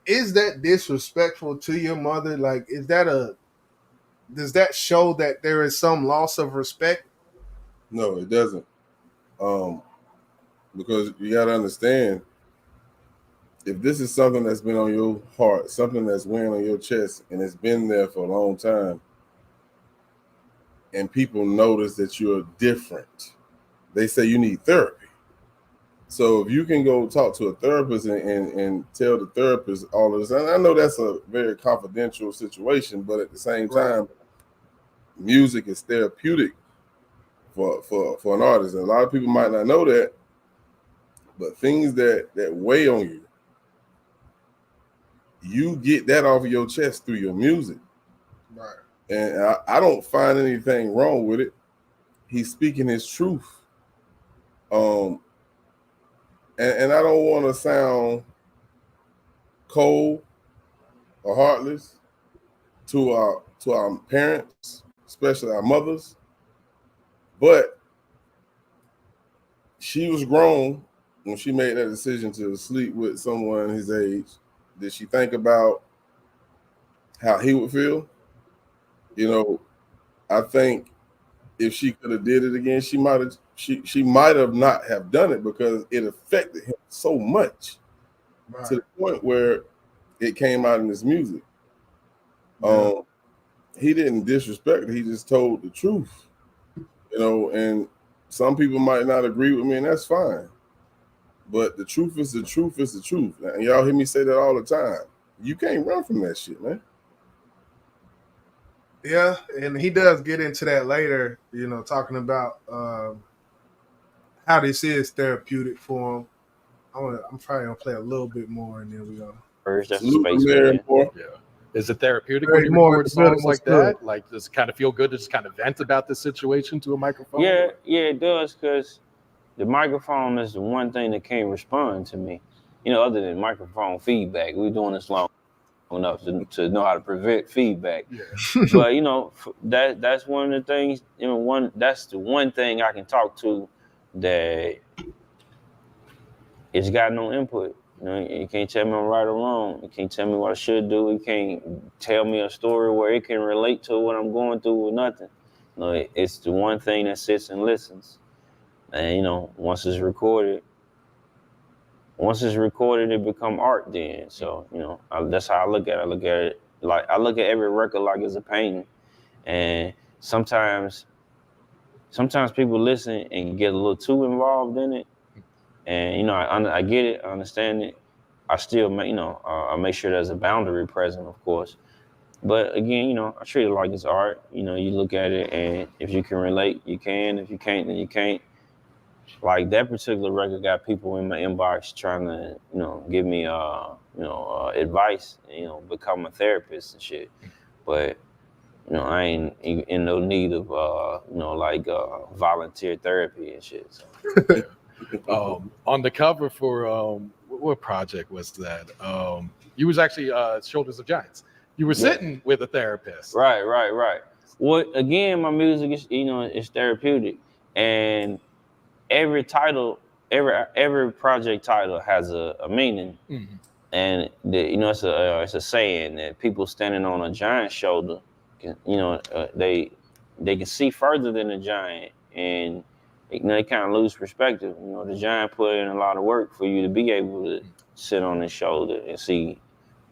is that disrespectful to your mother? Like, does that show that there is some loss of respect? No, it doesn't. Because you got to understand, if this is something that's been on your heart, something that's weighing on your chest, and it's been there for a long time, and people notice that you're different, they say you need therapy. So if you can go talk to a therapist and tell the therapist all of this, and I know that's a very confidential situation, but at the same time, music is therapeutic for an artist. And a lot of people might not know that, but things that weigh on you, you get that off of your chest through your music. Right. And I don't find anything wrong with it. He's speaking his truth. And I don't want to sound cold or heartless to our parents, especially our mothers. But she was grown when she made that decision to sleep with someone his age. Did she think about how he would feel? You know, I think if she could have did it again, she might have not have done it because it affected him so much to the point where it came out in his music. Yeah. He didn't disrespect it, he just told the truth. You know, and some people might not agree with me, and that's fine. But the truth is the truth is the truth. And y'all hear me say that all the time. You can't run from that shit, man. Yeah, and he does get into that later, you know, talking about how this is therapeutic for him. I'm probably going to play a little bit more, and then we're going to... First, that's space man. Yeah. Is it therapeutic when you record songs like that? Like, does it kind of feel good to just kind of vent about the situation to a microphone? Yeah, it does, because the microphone is the one thing that can't respond to me. You know, other than microphone feedback. We're doing this long enough to know how to prevent feedback. Yeah. But, you know, that's one of the things, you know, that's the one thing I can talk to that it's got no input. You know, you can't tell me I'm right or wrong. You can't tell me what I should do. You can't tell me a story where it can relate to what I'm going through or nothing. You know, it's the one thing that sits and listens. And, you know, once it's recorded, it become art then. So, you know, that's how I look at it. I look at it like, I look at every record like it's a painting. And sometimes people listen and get a little too involved in it. And, you know, I get it, I understand it. I still make, you know, I make sure there's a boundary present, of course. But again, you know, I treat it like it's art. You know, you look at it, and if you can relate, you can. If you can't, then you can't. Like, that particular record got people in my inbox trying to, you know, give me, advice, you know, become a therapist and shit. But, you know, I ain't in no need of, volunteer therapy and shit. So. On the cover for what project was that? You was actually Shoulders of Giants. You were sitting with a therapist. Right. Well, again, my music is, you know, it's therapeutic, and every project title has a meaning, and you know, it's a saying that people standing on a giant's shoulder, you know, they can see further than a giant, and you know, they kind of lose perspective. You know, the giant put in a lot of work for you to be able to sit on his shoulder and see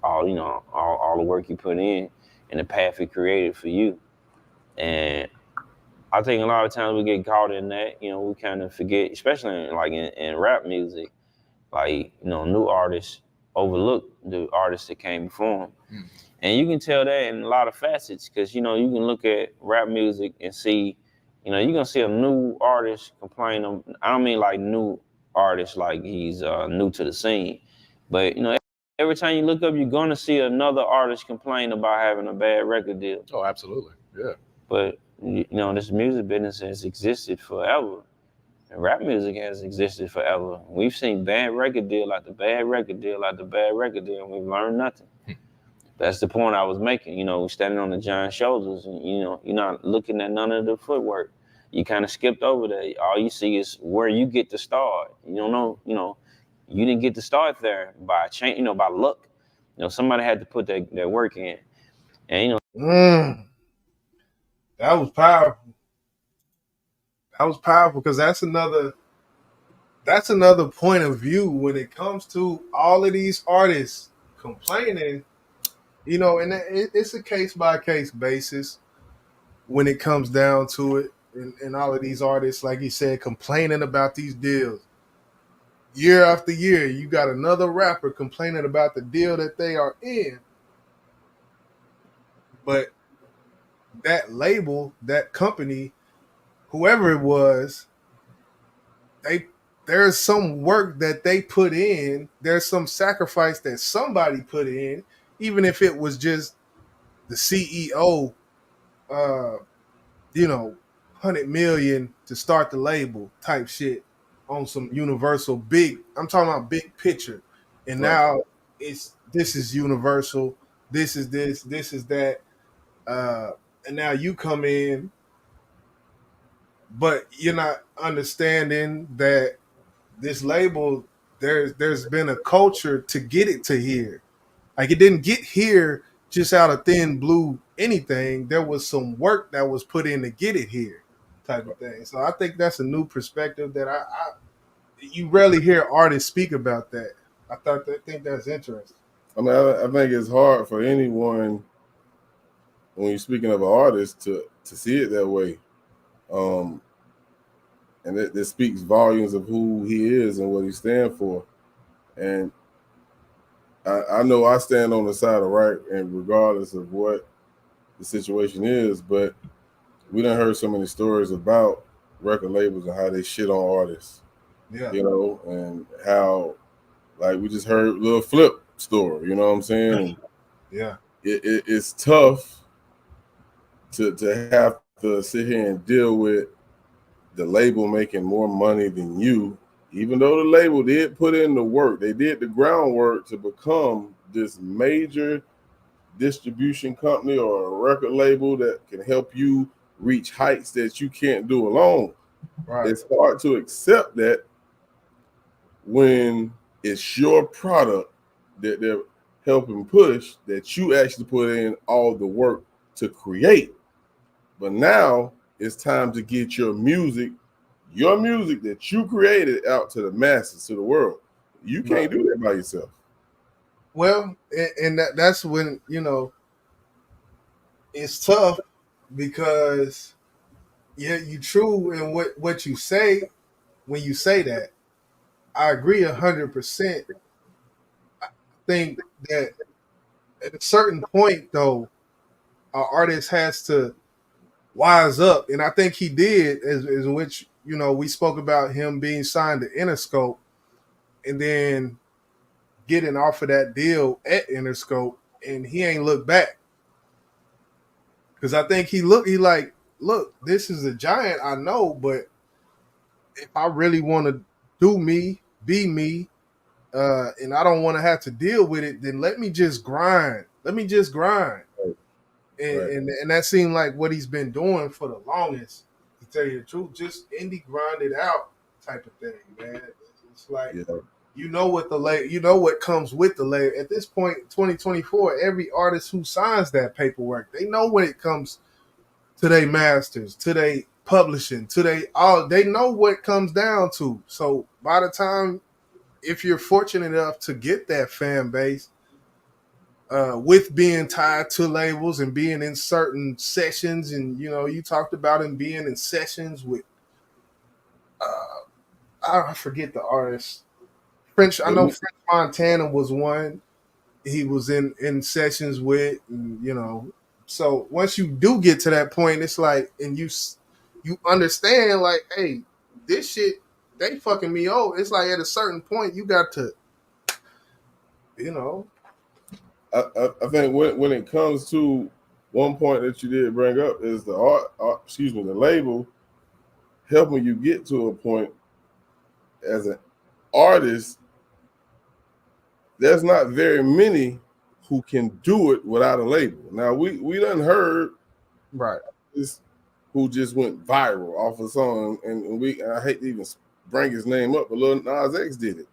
all the work he put in and the path he created for you. And I think a lot of times we get caught in that. You know, we kind of forget, especially in rap music. Like, you know, new artists, overlook the artists that came before him. And you can tell that in a lot of facets, because, you know, you can look at rap music and see, you know, you're going to see a new artist complain. I don't mean like new artist like he's new to the scene, but, you know, every time you look up, you're going to see another artist complain about having a bad record deal. Oh, absolutely. Yeah. But, you know, this music business has existed forever. And rap music has existed forever. We've seen bad record deal after bad record deal after bad record deal, and we've learned nothing. That's the point I was making. You know, standing on the giant shoulders, and, you know, you're not looking at none of the footwork. You kind of skipped over that. All you see is where you get to start. You don't know, you know, you didn't get to start there by change, you know, by luck. You know, somebody had to put that work in. And, you know. That was powerful. That was powerful, because that's another point of view when it comes to all of these artists complaining, you know, and it's a case-by-case basis when it comes down to it. And all of these artists, like you said, complaining about these deals. Year after year, you got another rapper complaining about the deal that they are in. But that label, that company, whoever it was, there's some work that they put in. There's some sacrifice that somebody put in, even if it was just the CEO, you know, 100 million to start the label type shit on some Universal big. I'm talking about big picture. And now this is Universal. This is this is that. And now you come in, but you're not understanding that this label, there's been a culture to get it to here. Like, it didn't get here just out of thin blue anything. There was some work that was put in to get it here, type of thing. So I think that's a new perspective that you rarely hear artists speak about that. I think that's interesting. I mean, I think it's hard for anyone, when you're speaking of an artist, to see it that way. And it speaks volumes of who he is and what he stands for. And I know I stand on the side of right, and regardless of what the situation is, but we done heard so many stories about record labels and how they shit on artists. Yeah. You know, and how, like, we just heard Lil Flip story, you know what I'm saying? And yeah. It's tough to have to sit here and deal with the label making more money than you, even though the label did put in the work. They did the groundwork to become this major distribution company or a record label that can help you reach heights that you can't do alone. Right. It's hard to accept that when it's your product that they're helping push, that you actually put in all the work to create. But now it's time to get your music that you created out to the masses, to the world. You can't do that by yourself. Well, and that's when, you know, it's tough, because you true in what you say when you say that. I agree 100%. I think that at a certain point, though, our artist has to wise up, and I think he did, as which, you know, we spoke about him being signed to Interscope and then getting off of that deal at Interscope, and he ain't looked back. Because I think he like, look, this is a giant, I know, but if I really want to do me, be me, and I don't want to have to deal with it, then let me just grind. And that seemed like what he's been doing for the longest, to tell you the truth. Just indie grind it out type of thing, man. It's like, you know what comes with the label. At this point, 2024, every artist who signs that paperwork, they know when it comes to their masters, to their publishing, they know what comes down to. So by the time, if you're fortunate enough to get that fan base, with being tied to labels and being in certain sessions, and, you know, you talked about him being in sessions with, I forget the artist French. I know French Montana was one. He was in sessions with, and, you know. So once you do get to that point, it's like, and you understand, like, hey, this shit, they fucking me over. It's like at a certain point, you got to, you know. I think when it comes to one point that you did bring up is the the label helping you get to a point as an artist. There's not very many who can do it without a label. Now we done heard right this who just went viral off a song, and I hate to even bring his name up, but Lil Nas X did it.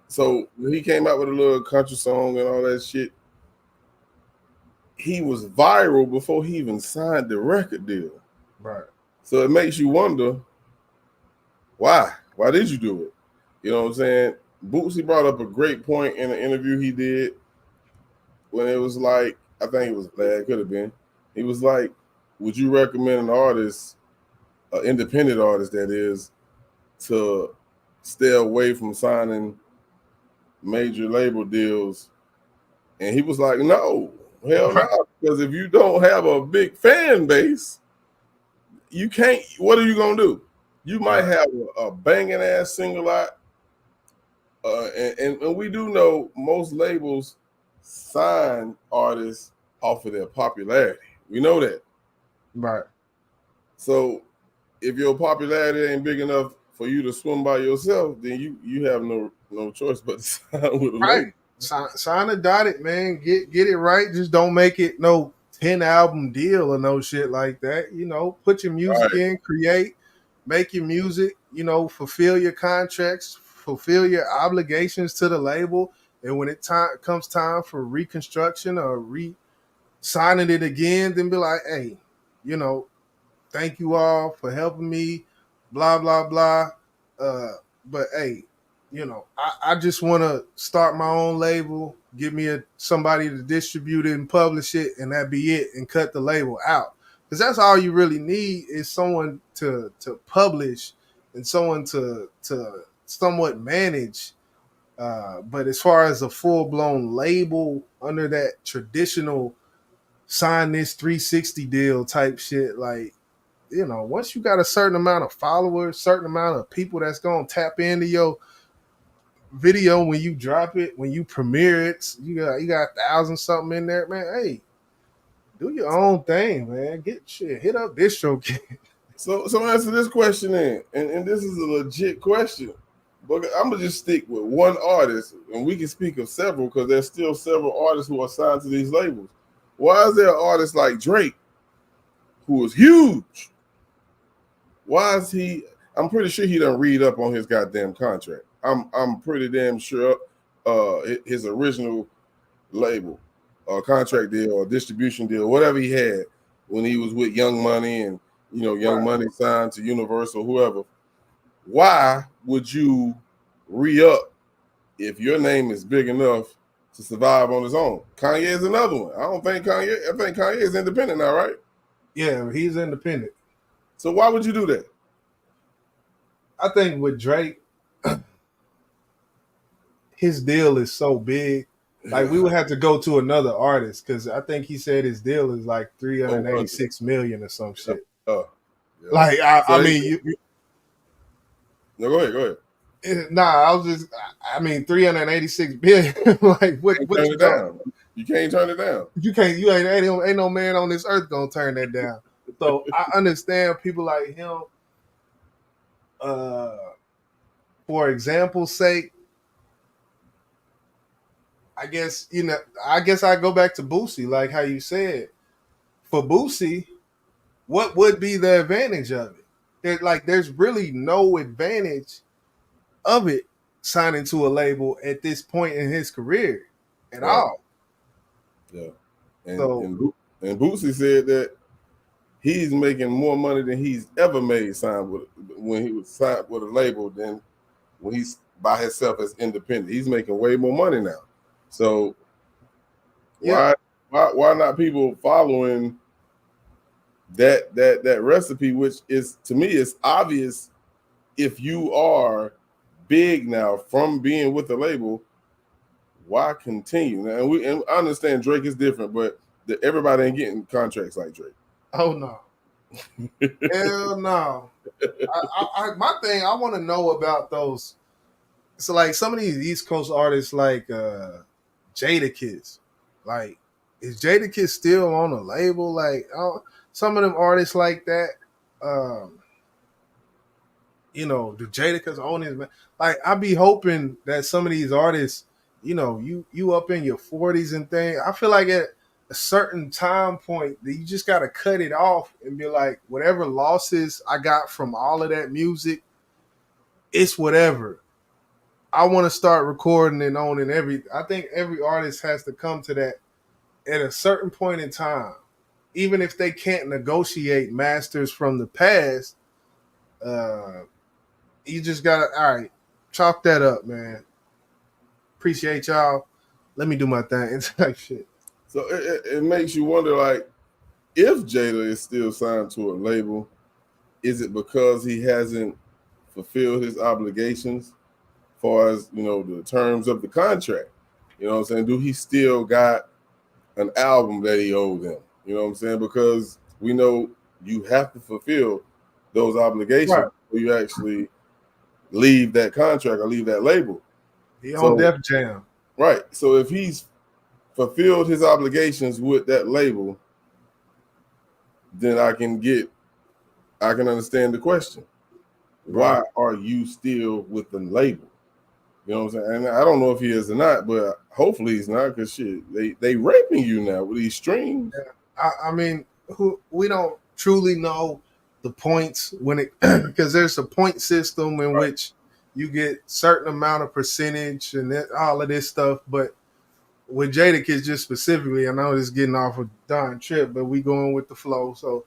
So when he came out with a little country song and all that shit, he was viral before he even signed the record deal. Right. So it makes you wonder, why? Why did you do it? You know what I'm saying? Bootsy brought up a great point in an interview he did when it was like, I think it was Vlad, could have been. He was like, would you recommend an artist, an independent artist that is, to stay away from signing major label deals? And he was like, no, hell no. Because if you don't have a big fan base, you can't, what are you going to do? You might have a banging ass single out. And we do know most labels sign artists off of their popularity. We know that. Right. So if your popularity ain't big enough for you to swim by yourself, then you have no choice but to sign with a label. Sign a dotted, man. Get it right. Just don't make it no 10 album deal or no shit like that. You know, put your music in, create, make your music, you know, fulfill your contracts, fulfill your obligations to the label. And when it comes time for reconstruction or re-signing it again, then be like, hey, you know, thank you all for helping me, blah, blah, blah. But hey, you know, I just want to start my own label, give me somebody to distribute it and publish it, and that be it, and cut the label out. Because that's all you really need is someone to publish and someone to somewhat manage. But as far as a full-blown label under that traditional sign this 360 deal type shit, like, you know, once you got a certain amount of followers, certain amount of people that's going to tap into your video when you drop it, when you premiere it, you got 1,000 something in there, man. Hey, do your own thing, man. Get shit, hit up DistroKid. So answer this question then, and this is a legit question. But I'm gonna just stick with one artist, and we can speak of several because there's still several artists who are signed to these labels. Why is there an artist like Drake who is huge? Why is he? I'm pretty sure he doesn't read up on his goddamn contract. I'm pretty damn sure his original label or contract deal or distribution deal, whatever he had when he was with Young Money and, you know, Young Money signed to Universal, whoever. Why would you re-up if your name is big enough to survive on his own? Kanye is another one. I think Kanye is independent now, right? Yeah, he's independent. So why would you do that? I think with Drake, his deal is so big. Like, we would have to go to another artist because I think he said his deal is like 386 million or some shit. Like, I mean, no, go ahead. Nah, I mean, 386 billion. Like, what you down? You can't turn it down. You can't. You ain't no man on this earth gonna turn that down. So I understand people like him. For example's sake, I guess I go back to Boosie, like how you said. For Boosie, what would be the advantage of it? There's really no advantage of it signing to a label at this point in his career at all. Yeah. And Boosie said that he's making more money than he's ever made when he was signed with a label than when he's by himself as independent. He's making way more money now. So why not people following that recipe, which is, to me, is obvious if you are big now from being with the label, why continue? Now, and I understand Drake is different, but everybody ain't getting contracts like Drake. Oh no. Hell no. My thing, I want to know about those. So like some of these East Coast artists like Jadakiss. Like, is Jadakiss still on a label? Like some of them artists like that, you know, do Jadakiss own his man? Like, I be hoping that some of these artists, you know, you up in your 40s and things. I feel like at a certain time point that you just got to cut it off and be like, whatever losses I got from all of that music, it's whatever. I want to start recording and owning I think every artist has to come to that at a certain point in time. Even if they can't negotiate masters from the past, you just got to, all right, chalk that up, man. Appreciate y'all. Let me do my thing. It's like shit. So it makes you wonder, like, if Jada is still signed to a label, is it because he hasn't fulfilled his obligations as far as, you know, the terms of the contract? You know what I'm saying? Do he still got an album that he owed them? You know what I'm saying? Because we know you have to fulfill those obligations before you actually leave that contract or leave that label. He on Def Jam. Right. So if he's fulfilled his obligations with that label, then I can understand the question. Why are you still with the label? You know what I'm saying? And I don't know if he is or not, but hopefully he's not, because shit, they raping you now with these streams. Yeah. I mean, we don't truly know the points when it because there's a point system in which you get certain amount of percentage and all of this stuff. But with Jadakiss just specifically, I know it's getting off of Don Trip, but we going with the flow. So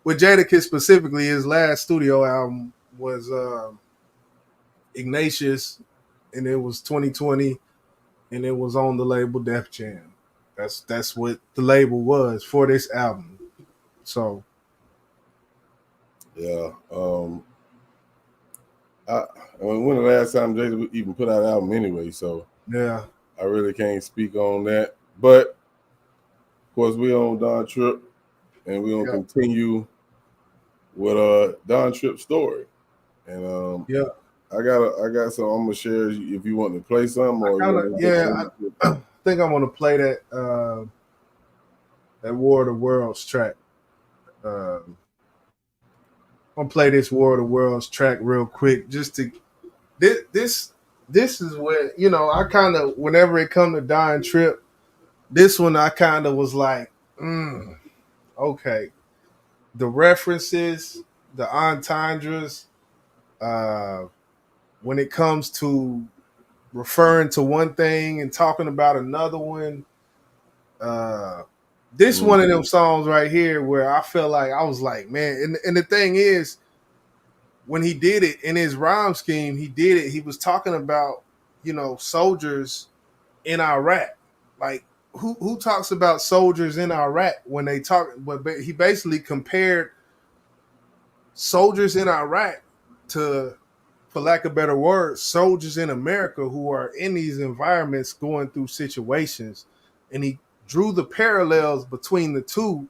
with Jadakiss specifically, his last studio album was Ignatius, and it was 2020, and it was on the label Def Jam. That's what the label was for this album. So yeah. When the last time Jada even put out an album anyway, so yeah, I really can't speak on that. But of course, we on Don Trip, and we're gonna continue with Don Trip's story. And I got some I'm gonna share if you want to play some. I think I'm gonna play that War of the Worlds track. I'm gonna play this War of the Worlds track real quick, just to this is where, you know, I kind of, whenever it come to Don Trip, this one I kind of was like, okay, the references, the entendres, when it comes to referring to one thing and talking about another one, this one of them songs right here where I felt like I was like, man, and the thing is, when he did it in his rhyme scheme, he was talking about, you know, soldiers in Iraq. Like, who talks about soldiers in Iraq when they talk? But he basically compared soldiers in Iraq to, for lack of better words, soldiers in America who are in these environments going through situations. And he drew the parallels between the two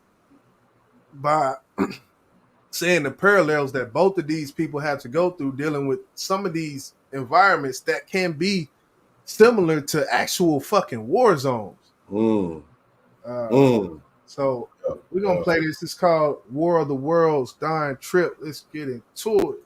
by saying the parallels that both of these people have to go through dealing with some of these environments that can be similar to actual fucking war zones. So we're going to play this. It's called War of the Worlds, Don Trip. Let's get into it.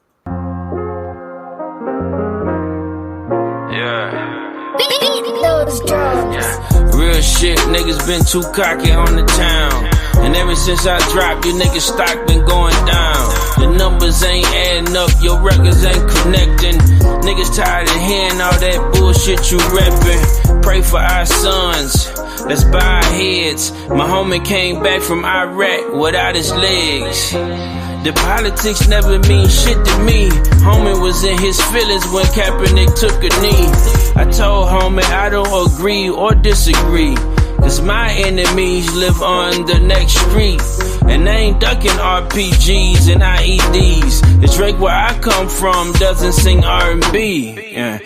Real shit, niggas been too cocky on the town. And ever since I dropped, you niggas stock been going down. The numbers ain't adding up, your records ain't connecting. Niggas tired of hearing all that bullshit you reppin'. Pray for our sons, let's bow our heads. My homie came back from Iraq without his legs. The politics never mean shit to me. Homie was in his feelings when Kaepernick took a knee. I told homie I don't agree or disagree, cause my enemies live on the next street. and they ain't ducking RPGs and IEDs. The Drake where I come from doesn't sing R&B. Yeah.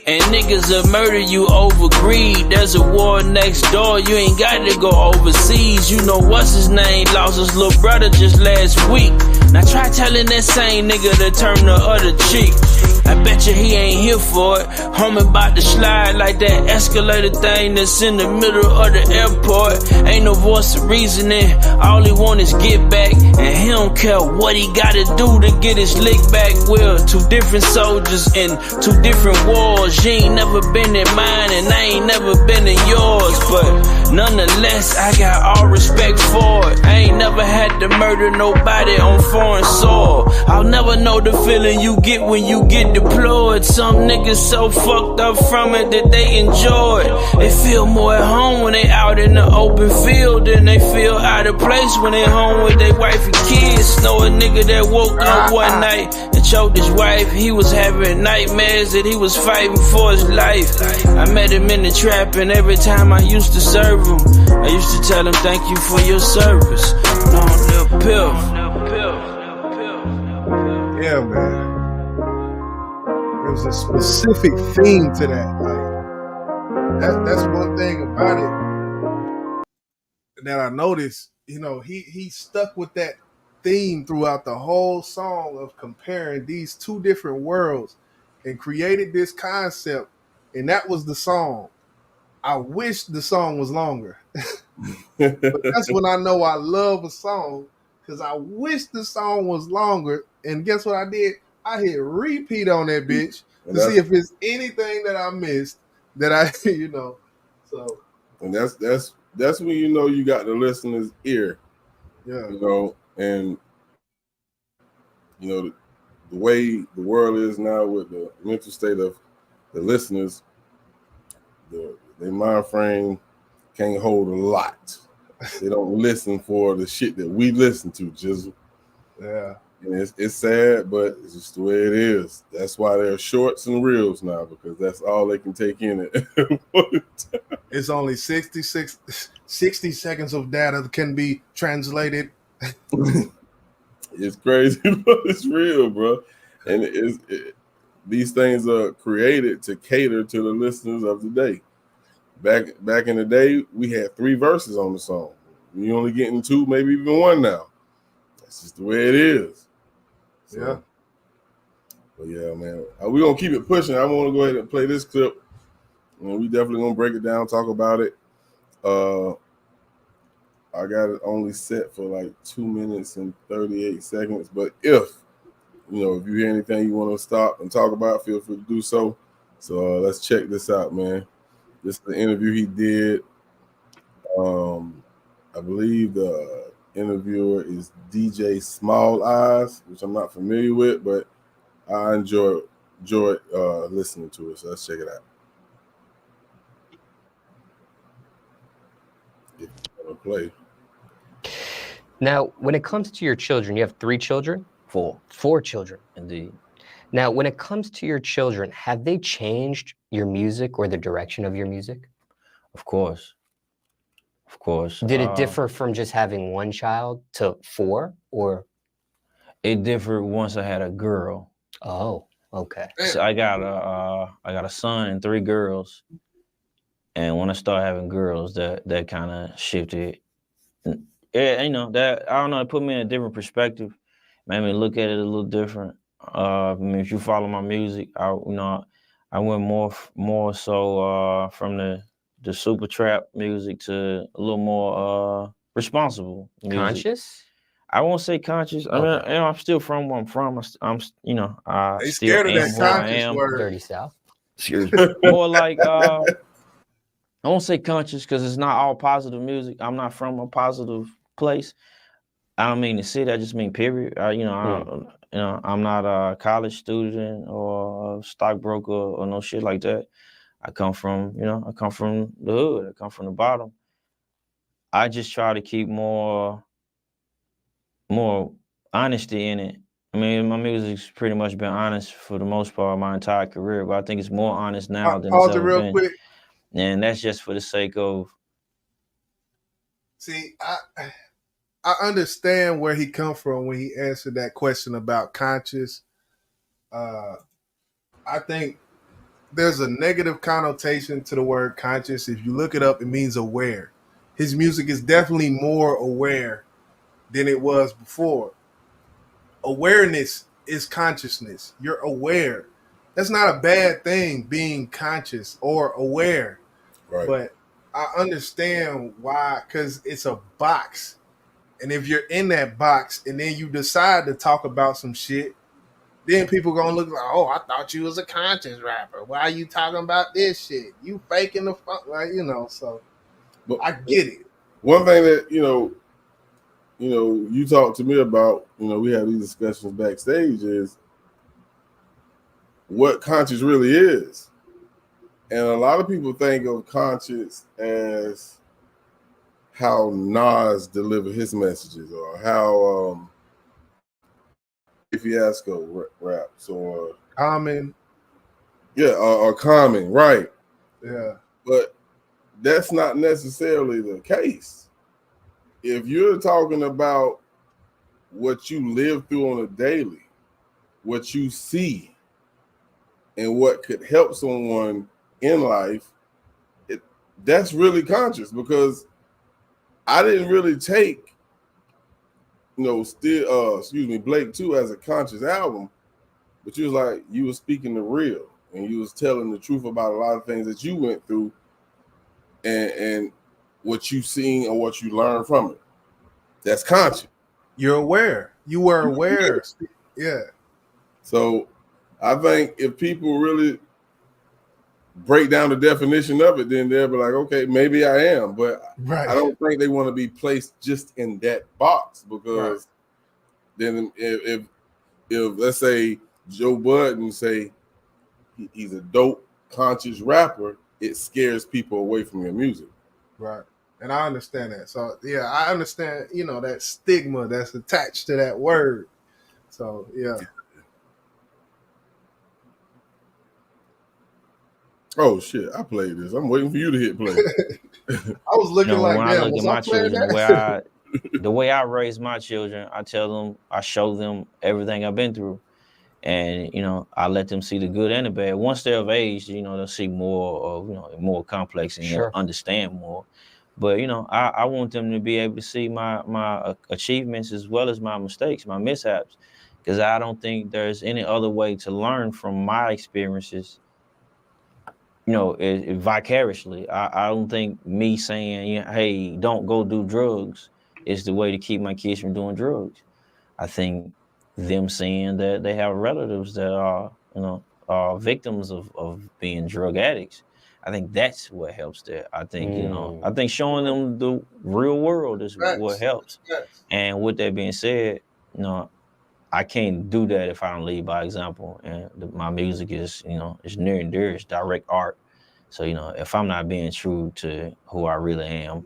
And niggas will murder you over greed. There's a war next door, you ain't got to go overseas. You know what's his name, lost his little brother just last week. Now try telling that same nigga to turn the other cheek. I bet you he ain't here for it. Homie about to slide like that escalator thing that's in the middle of the airport. Ain't no voice of reasoning, all he want is get back. And he don't care what he gotta do to get his lick back. We're two different soldiers in two different wars. You ain't never been in mine and I ain't never been in yours. But nonetheless, I got all respect for it. I ain't never had to murder nobody on foreign soil. I'll never know the feeling you get when you get deployed. Some niggas so fucked up from it that they enjoy it. They feel more at home when they out in the open field than they feel out of place when they home with their wife and kids. Know a nigga that woke up one night and choked his wife. He was having nightmares that he was fighting for his life. I met him in the trap and every time I used to serve him, I used to tell him thank you for your service. No, Lil Pill. Yeah, man. There's a specific theme to that. Like that's one thing about it that I noticed. You know, he stuck with that theme throughout the whole song of comparing these two different worlds and created this concept, and that was the song. I wish the song was longer. But that's when I know I love a song, because I wish the song was longer. And guess what I did? I hit repeat on that bitch to see if it's anything that I missed that I, you know. So, and that's when you know you got the listener's ear. Yeah. You know, and you know the way the world is now with the mental state of the listeners, their mind frame can't hold a lot. They don't listen for the shit that we listen to, Jizzle. Yeah. And it's sad, but it's just the way it is. That's why there are shorts and reels now, because that's all they can take in it. It's only 60 seconds of data that can be translated. It's crazy, but it's real, bro. And these things are created to cater to the listeners of the day. Back in the day, we had 3 verses on the song. We only getting 2, maybe even 1 now. That's just the way it is. So, yeah. But yeah, man, we're gonna keep it pushing. I want to go ahead and play this clip, and we definitely gonna break it down, talk about it. I got it only set for like 2 minutes and 38 seconds. But if you hear anything you want to stop and talk about, feel free to do so. So let's check this out, man. This is the interview he did. I believe the interviewer is DJ Small Eyes, which I'm not familiar with, but I enjoy listening to it. So let's check it out. If you want to play. Now, when it comes to your children, you have 3 children? 4 children. Indeed. Now, when it comes to your children, have they changed your music or the direction of your music? Of course. Of course. Did it differ from just having 1 child to 4, or? It differed once I had a girl. Oh, okay. So I got a son and 3 girls. And when I started having girls, that kind of shifted. Yeah, that, I don't know, it put me in a different perspective, made me look at it a little different. I mean, if you follow my music, I went more so from the super trap music to a little more responsible music. Conscious? I won't say conscious. Okay. I mean, I'm still from where I'm from. I'm I they still scared of that conscious word. Dirty South. More like I won't say conscious because it's not all positive music. I'm not from a positive place. I don't mean to say that. I just mean period. I'm not a college student or a stockbroker or no shit like that. I come from the hood. I come from the bottom. I just try to keep more honesty in it. I mean, my music's pretty much been honest for the most part my entire career, but I think it's more honest now than it's ever been. Quick. And that's just for the sake of. See, I understand where he come from when he answered that question about conscious. I think there's a negative connotation to the word conscious. If you look it up, it means aware. His music is definitely more aware than it was before. Awareness is consciousness. You're aware. That's not a bad thing, being conscious or aware. Right. But I understand why, because it's a box. And if you're in that box and then you decide to talk about some shit, then people gonna look like, oh, I thought you was a conscious rapper. Why are you talking about this shit? You faking the fuck, like, you know, so But I get it. one thing that, you talk to me about, we have these discussions backstage, is what conscious really is. And a lot of people think of conscious as how Nas delivered his messages, or how Fiasco raps, or Common. Yeah, or Common, right. Yeah. But that's not necessarily the case. If you're talking about what you live through on a daily, what you see, and what could help someone in life, that's really conscious, because I didn't really take, Blake 2 as a conscious album, but you was like, you was speaking the real, and you was telling the truth about a lot of things that you went through, and what you seen or what you learned from it. That's conscious. You're aware. You were aware. Yeah. So I think if people really break down the definition of it, then they'll be like, okay, maybe I am. But Right. I don't think they want to be placed just in that box, because then if let's say Joe Budden say he's a dope, conscious rapper, it scares people away from your music. Right. And I understand that. So yeah, I understand, that stigma that's attached to that word. So yeah. Oh shit, I played this. I'm waiting for you to hit play. I was looking like, when I damn, look was at I my playing children, that? the way I raise my children, I show them everything I've been through. And, I let them see the good and the bad. Once they're of age, they'll see more of, more complex, and they'll understand more. But, I want them to be able to see my achievements as well as my mistakes, my mishaps, because I don't think there's any other way to learn from my experiences, vicariously. I don't think me saying, hey, don't go do drugs is the way to keep my kids from doing drugs. I think them seeing that they have relatives that are victims of being drug addicts, I think that's what helps there. I think, I think showing them the real world is what helps. And with that being said, I can't do that if I don't lead by example. And my music is, it's near and dear, it's direct art. So, if I'm not being true to who I really am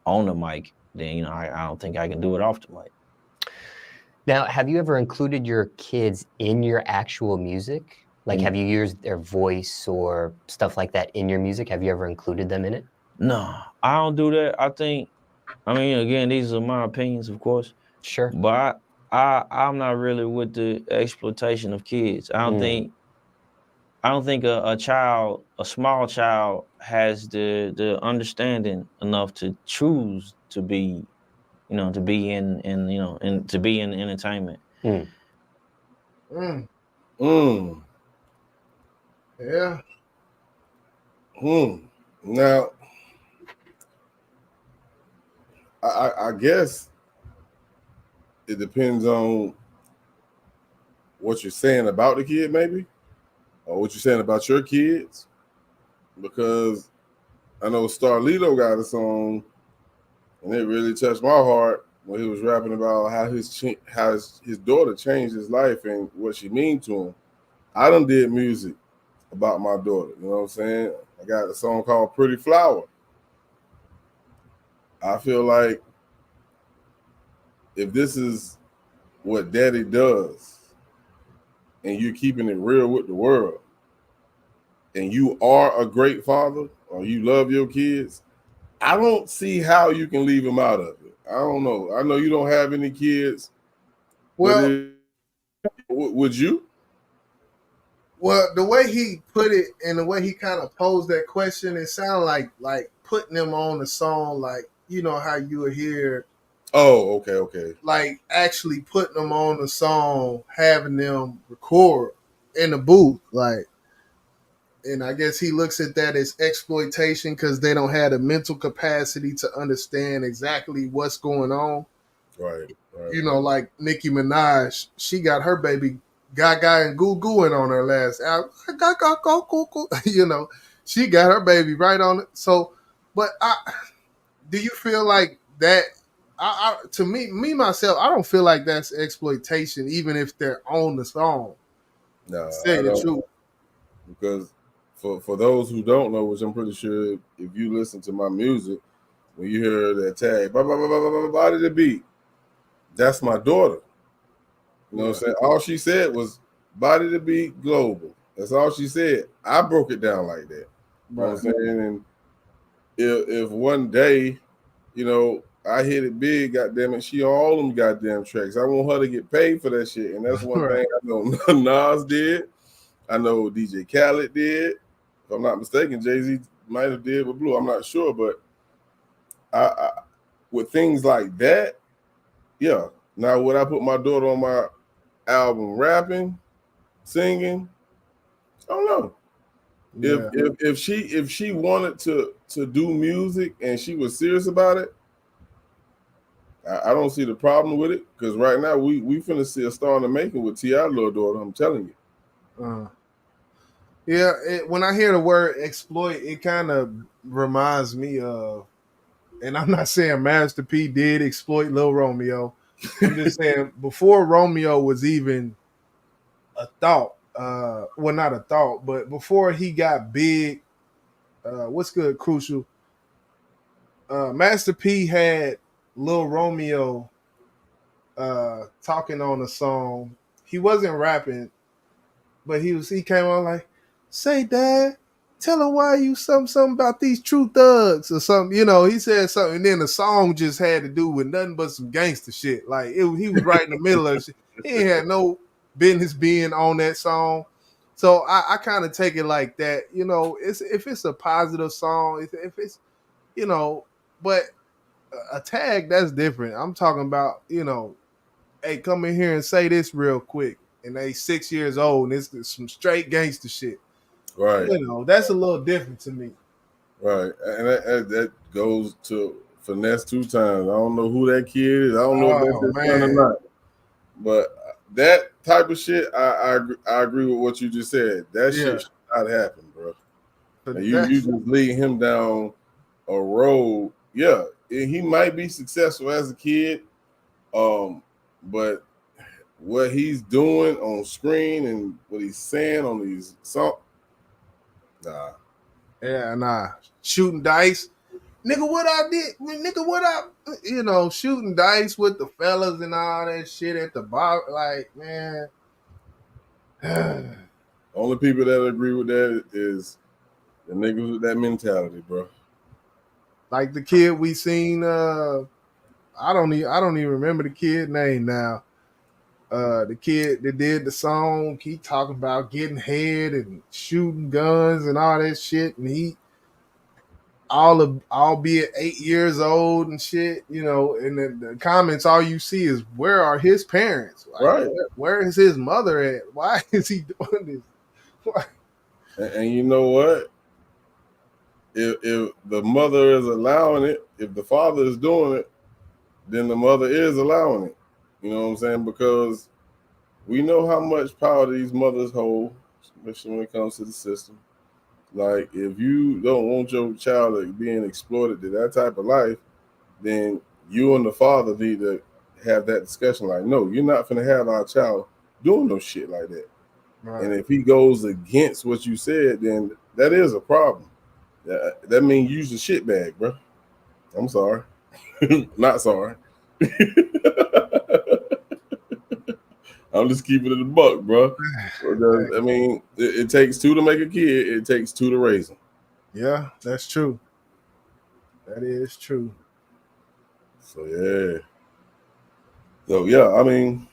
on the mic, then, I don't think I can do it off the mic. Now, have you ever included your kids in your actual music? Like, have you used their voice or stuff like that in your music? Have you ever included them in it? No, I don't do that. Again, these are my opinions, of course. Sure. But I'm not really with the exploitation of kids. I don't think a small child has the understanding enough to choose to be, to be in entertainment. Yeah. Now, I guess it depends on what you're saying about the kid, maybe, or what you're saying about your kids. Because I know Starlito got a song, and it really touched my heart when he was rapping about how his daughter changed his life and what she means to him. I done did music about my daughter, you know what I'm saying? I got a song called Pretty Flower. I feel like if this is what daddy does, and you're keeping it real with the world, and you are a great father, or you love your kids, I don't see how you can leave him out of it. I don't know. I know you don't have any kids. Well, would you? Well, the way he put it and the way he kind of posed that question, it sounded like putting them on the song, like you know how you would hear. Oh, okay. Like actually putting them on the song, having them record in the booth, like. And I guess he looks at that as exploitation because they don't have the mental capacity to understand exactly what's going on. Right. You know, like Nicki Minaj, she got her baby Gaga and Goo Gooing on her last album. You know, she got her baby right on it. So, but do you feel like that? To me myself, I don't feel like that's exploitation, even if they're on the song. No, say the truth. Because for those who don't know, which I'm pretty sure if you listen to my music, when you hear that tag, body the beat, that's my daughter. You know what I'm saying? All she said was body the beat global. That's all she said. I broke it down like that. You know what I'm saying? And if one day, you know, I hit it big, goddamn it, she on all them goddamn tracks. I want her to get paid for that shit. And that's one thing I know Nas did. I know DJ Khaled did. If I'm not mistaken, Jay-Z might have did with Blue. I'm not sure, but I with things like that, yeah. Now, would I put my daughter on my album rapping, singing? I don't know. Yeah. If she wanted to do music and she was serious about it, I don't see the problem with it. Because right now we finna see a star in the making with T.I. little daughter. I'm telling you. Yeah, when I hear the word exploit, it kind of reminds me of, and I'm not saying Master P did exploit Lil Romeo. I'm just saying before Romeo was even a thought, well, not a thought, but before he got big, what's good, Crucial? Master P had Lil Romeo talking on a song. He wasn't rapping, but he came on like, say, Dad, tell him why you something about these true thugs or something. You know, he said something, and then the song just had to do with nothing but some gangster shit. Like he was right in the middle of shit. He ain't had no business being on that song. So I kind of take it like that. You know, if it's a positive song, if it's, you know, but a tag, that's different. I'm talking about, you know, hey, come in here and say this real quick. And they 6 years old, and it's some straight gangster shit. Right. You know, that's a little different to me. Right. And that goes to Finesse 2 times. I don't know who that kid is. I don't know if that's his son or not. But that type of shit, I agree with what you just said. That shit should not happen, bro. You just lead him down a road. Yeah, he might be successful as a kid, but what he's doing on screen and what he's saying on these songs, nah. Yeah, nah. Shooting dice. Nigga, what I did, nigga, what I, you know, shooting dice with the fellas and all that shit at the bar. Like, man. Only people that agree with that is the niggas with that mentality, bro. Like the kid we seen, I don't even remember the kid name now. The kid that did the song, he talking about getting head and shooting guns and all that shit, and he albeit 8 years old and shit, you know, and the comments, all you see is where are his parents? Like, right. Where is his mother at? Why is he doing this? Why? And you know what? If the mother is allowing it, if the father is doing it, then the mother is allowing it. You know what I'm saying? Because we know how much power these mothers hold, especially when it comes to the system. Like, if you don't want your child being exploited to that type of life, then you and the father need to have that discussion. Like, no, you're not going to have our child doing no shit like that. Right. And if he goes against what you said, then that is a problem. That means use the shit bag, bro. I'm sorry. Not sorry. I'm just keeping it a buck, bro. I mean, it takes two to make a kid. It takes two to raise them. Yeah, that's true. That is true. So yeah, I mean,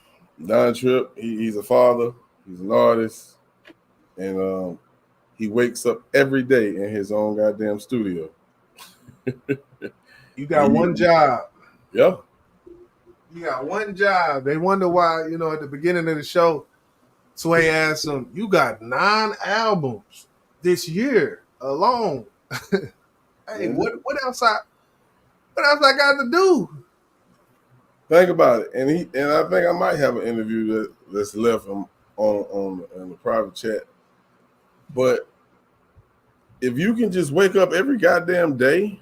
Don Tripp, he's a father, he's an artist, and he wakes up every day in his own goddamn studio. You got one job. Yeah. You got one job. They wonder why, at the beginning of the show, Sway asked him, you got 9 albums this year alone. Hey, what else I got to do? Think about it. And I think I might have an interview that's left on the private chat. But if you can just wake up every goddamn day,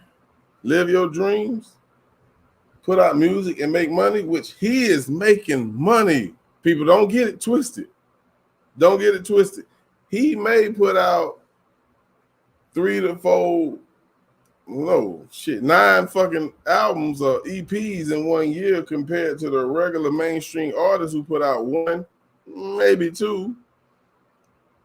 live your dreams, put out music and make money, which he is making money. People, don't get it twisted. Don't get it twisted. He may put out 3 to 4, 9 fucking albums or EPs in 1 year compared to the regular mainstream artists who put out 1, maybe 2.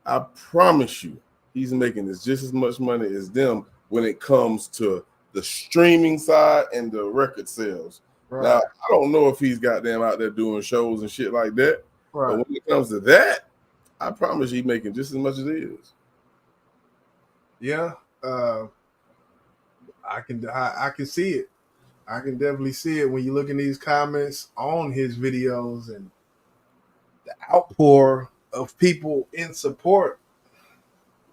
I promise you, he's making just as much money as them when it comes to the streaming side and the record sales. Right. Now, I don't know if he's got them out there doing shows and shit like that. Right. But when it comes to that, I promise he's making just as much as he is. Yeah. I can see it. I can definitely see it when you look in these comments on his videos and the outpour of people in support.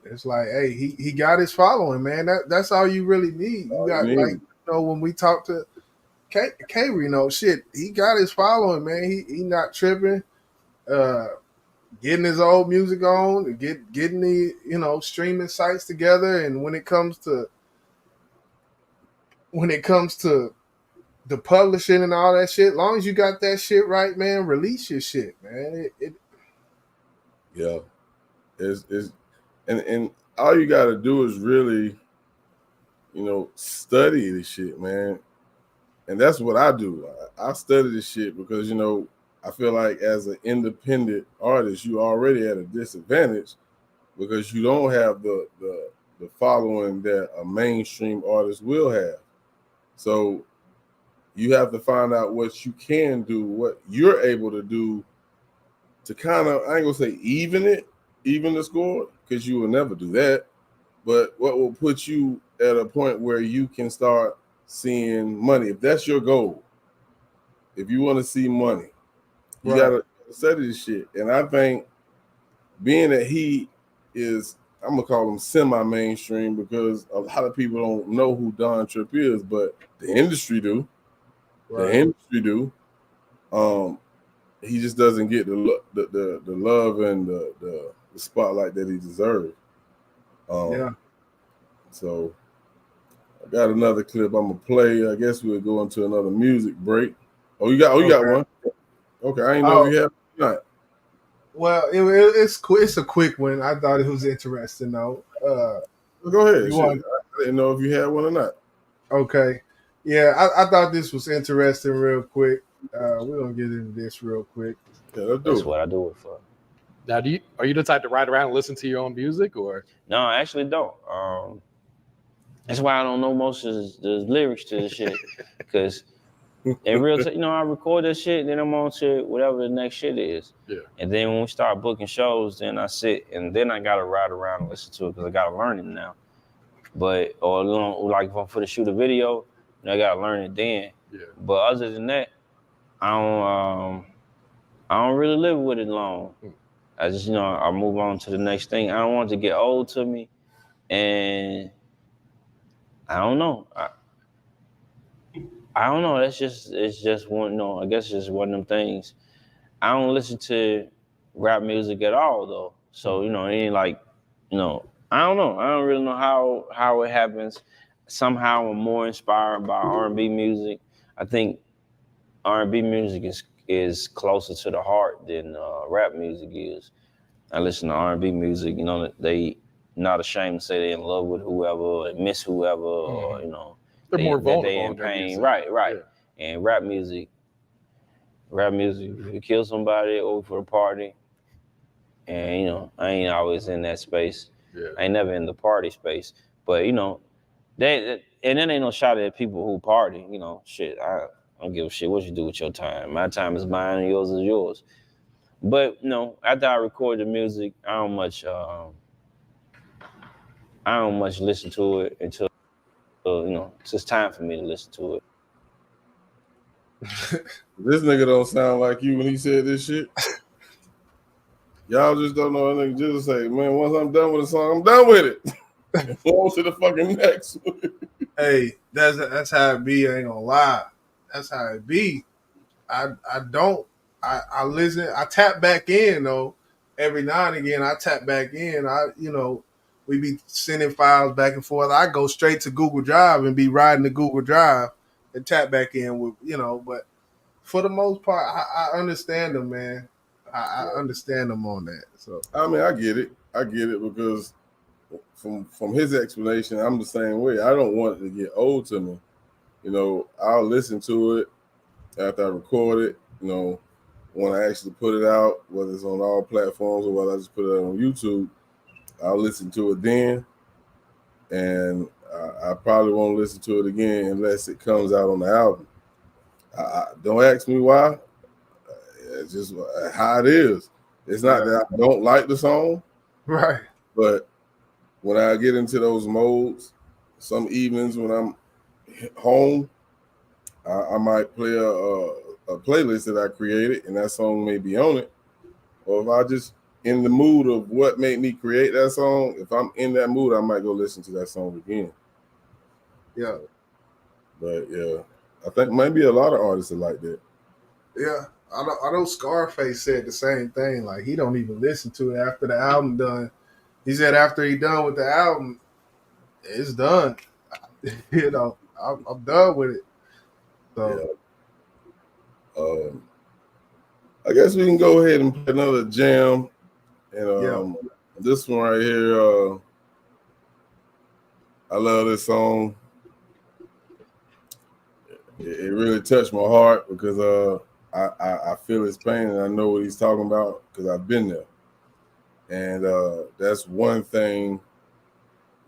It's like, hey, he got his following, man. That's all you really need. You got when we talk to K-Reno, shit, he got his following, man. He not tripping, getting his old music on, getting the streaming sites together, and when it comes to the publishing and all that shit, as long as you got that shit right, man, release your shit, man. Yeah, and all you got to do is really, study the shit, man. And that's what I do. I study the shit because, I feel like as an independent artist, you already at a disadvantage because you don't have the following that a mainstream artist will have. So you have to find out what you can do, what you're able to do to kind of, I ain't gonna say even the score, because you will never do that, but what will put you at a point where you can start seeing money. If that's your goal, if you want to see money, you gotta study this shit. And I think being that he is, I'm gonna call him semi-mainstream because a lot of people don't know who Don Tripp is, but the industry do. Right. The industry do. He just doesn't get the love and the spotlight that he deserves. So I got another clip I'm gonna play. I guess we'll go into another music break. You got one. Okay, I ain't know if you have or not. Well, it's a quick one. I thought it was interesting though. Go ahead. I didn't know if you had one or not. Okay. Yeah, I thought this was interesting real quick. We're gonna get into this real quick. Yeah, that's what I do it for. Now, are you the type to ride around and listen to your own music, or? No, I actually don't. That's why I don't know most of the lyrics to the shit, because in real time, I record that shit, and then I'm on to whatever the next shit is. Yeah. And then when we start booking shows, then I sit, and then I gotta ride around and listen to it because I gotta learn it now. But like if I'm for to shoot a video, I gotta learn it then. Yeah. But other than that, I don't really live with it long. I just I move on to the next thing. I don't want it to get old to me, and I don't know. I don't know. It's just one. No, I guess it's just one of them things. I don't listen to rap music at all though. So it ain't like I don't know. I don't really know how it happens. Somehow I'm more inspired by R&B music. I think R&B music is closer to the heart than rap music is. I listen to R&B music. They not ashamed to say they're in love with whoever, or miss whoever, or they're more vulnerable. They in pain, right. Yeah. And rap music, if you kill somebody over for a party, and I ain't always in that space. Yeah. I ain't never in the party space, but and then ain't no shot at people who party. You know, shit. I don't give a shit what you do with your time. My time is mine, and yours is yours. But no, after I record the music, I don't much listen to it until it's just time for me to listen to it. This nigga don't sound like you when he said this shit. Y'all just don't know. That nigga just say, man, once I'm done with a song, I'm done with it. On to the fucking next one. Hey, that's how it be. I ain't gonna lie. That's how it be. I listen. I tap back in though. Every now and again, I tap back in. We be sending files back and forth. I go straight to Google Drive and be riding the Google Drive and tap back in with, But for the most part, I understand them, man. I understand them on that. So I mean, I get it because from his explanation, I'm the same way. I don't want it to get old to me. I'll listen to it after I record it. When I actually put it out, whether it's on all platforms or whether I just put it out on YouTube, I'll listen to it then, and I probably won't listen to it again unless it comes out on the album. Don't ask me why. It's just how it is. It's not that I don't like the song, right? But when I get into those modes, some evenings when I'm home, I might play a playlist that I created, and that song may be on it. Or if I just in the mood of what made me create that song, if I'm in that mood, I might go listen to that song again. Yeah. But yeah, I think maybe a lot of artists are like that. Yeah. I know Scarface said the same thing. Like, he don't even listen to it after the album done. He said after he done with the album, it's done. I'm done with it. So yeah. I guess we can go ahead and play another jam. And this one right here, I love this song. It really touched my heart because I feel his pain and I know what he's talking about because I've been there. And that's one thing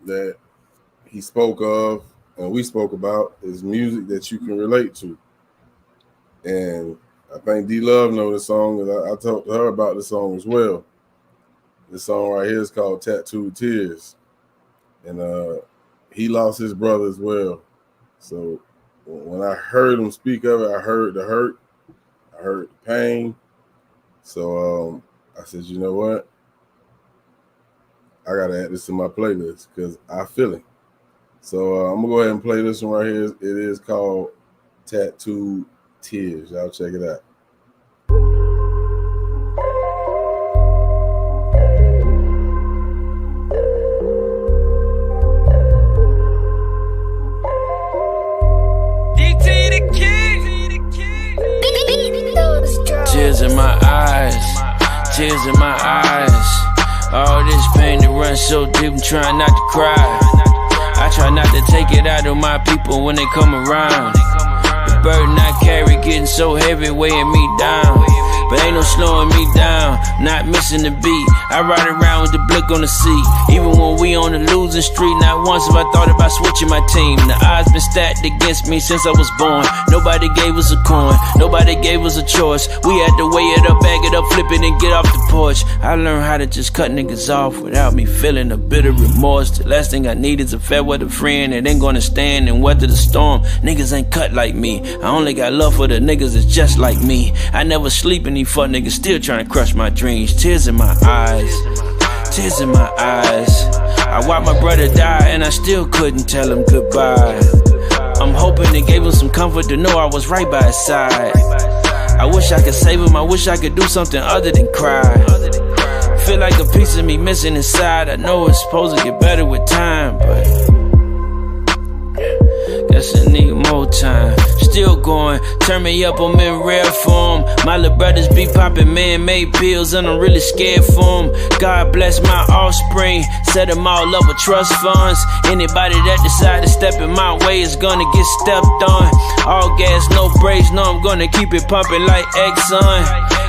that he spoke of and we spoke about is music that you can relate to. And I think D-Love knows the song, and I talked to her about the song as well. This song right here is called Tattooed Tears. And he lost his brother as well. So when I heard him speak of it, I heard the hurt, I heard the pain. So I said, you know what? I got to add this to my playlist because I feel it. So I'm going to go ahead and play this one right here. It is called Tattooed Tears. Y'all check it out. Tears in my eyes, tears in my eyes. All this pain that runs so deep, I'm trying not to cry. I try not to take it out on my people when they come around. The burden I carry getting so heavy, weighing me down. But ain't no slowing me down, not missing the beat. I ride around with the blick on the seat. Even when we on the losing street, not once have I thought about switching my team. The odds been stacked against me since I was born. Nobody gave us a coin, nobody gave us a choice. We had to weigh it up, bag it up, flip it and get off the porch. I learned how to just cut niggas off without me feeling a bitter remorse. The last thing I need is a fair weather friend that ain't gonna stand and weather the storm. Niggas ain't cut like me. I only got love for the niggas that's just like me. I never sleep in these fuck niggas still trying to crush my dreams. Tears in my eyes, tears in my eyes. I watched my brother die and I still couldn't tell him goodbye. I'm hoping it gave him some comfort to know I was right by his side. I wish I could save him, I wish I could do something other than cry. Feel like a piece of me missing inside. I know it's supposed to get better with time, but guess I need more time. Still going, turn me up, I'm in rare form. My little brothers be popping man-made pills and I'm really scared for them. God bless my offspring, set them all up with trust funds. Anybody that decide to step in my way is gonna get stepped on. All gas, no brakes, no, I'm gonna keep it pumping like Exxon.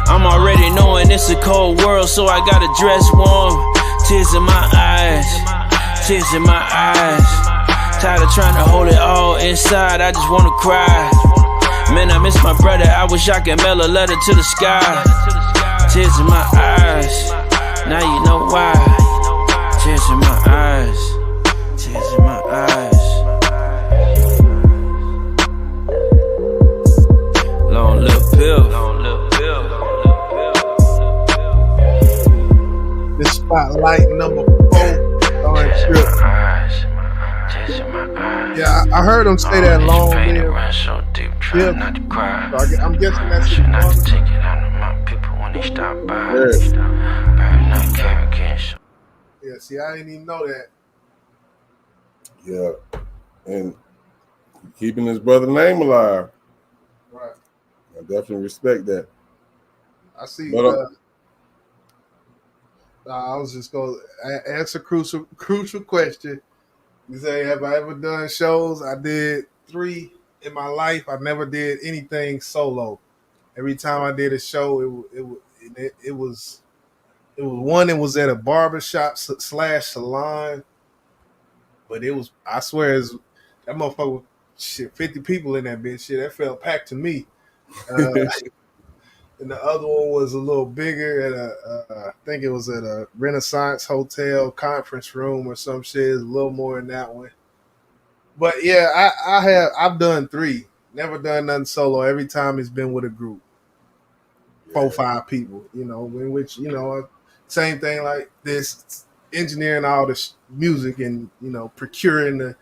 I'm already knowing it's a cold world, so I gotta dress warm. Tears in my eyes, tears in my eyes. Tired of trying to hold it all inside, I just wanna cry. Man, I miss my brother, I wish I could mail a letter to the sky. Tears in my eyes, now you know why. Tears in my eyes, tears in my eyes. Long little pill. This spotlight number 4, Don Trip. Yeah, I heard him say that long there. Yeah. So I'm guessing that's his mother. Yeah, see, I didn't even know that. Yeah, and keeping his brother's name alive. Right. I definitely respect that. I see. But, I was just going to ask a crucial question. You say, have I ever done shows? I did 3 in my life. I never did anything solo. Every time I did a show, it was one. It was at a barbershop / salon, but it was, I swear, that motherfucker, shit, 50 people in that bitch. Shit, that felt packed to me. And the other one was a little bigger at I think it was at a Renaissance Hotel conference room or some shit. It's a little more than that one. But yeah, I've done 3. Never done nothing solo. Every time it's been with a group. 4, 5 people, in which, same thing like this, engineering all the music and, procuring the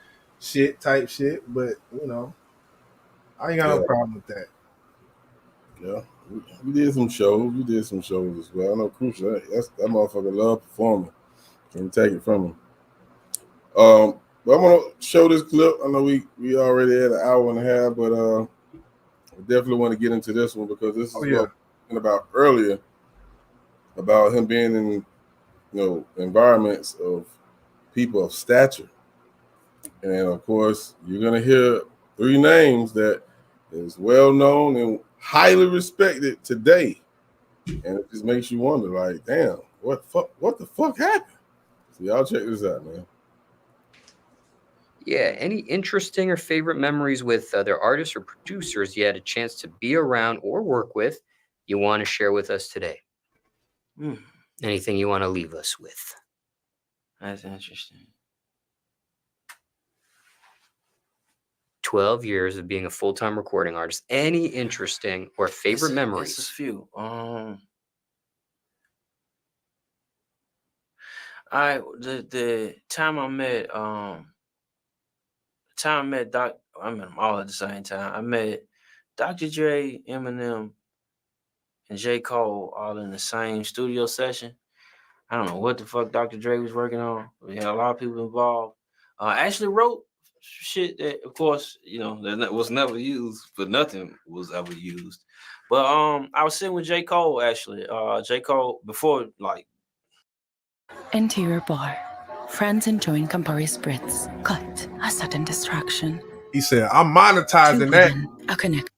type shit. But, I ain't got no problem with that. Yeah. We did some shows. As well. I know Crucial. That motherfucker love performing. Can't take it from him. But I'm gonna show this clip. I know we already had an hour and a half, but I definitely want to get into this one because this is what I was talking about earlier about him being in environments of people of stature, and of course you're gonna hear 3 names that is well known and highly respected today, and it just makes you wonder, like, damn, what the fuck happened? So y'all check this out, man. Yeah, any interesting or favorite memories with other artists or producers you had a chance to be around or work with you want to share with us today? Anything you want to leave us with? That's interesting. 12 years of being a full-time recording artist. Any interesting or favorite memories? It's a few. The time I met Doc, I met them all at the same time. I met Dr. Dre, Eminem, and J. Cole all in the same studio session. I don't know what the fuck Dr. Dre was working on. We had a lot of people involved. I actually wrote shit that, of course, that was never used, but nothing was ever used. But I was sitting with J. Cole actually. J. Cole before Interior bar. Friends enjoying Campari Spritz. Cut. A sudden distraction. He said, "I'm monetizing that." A connect.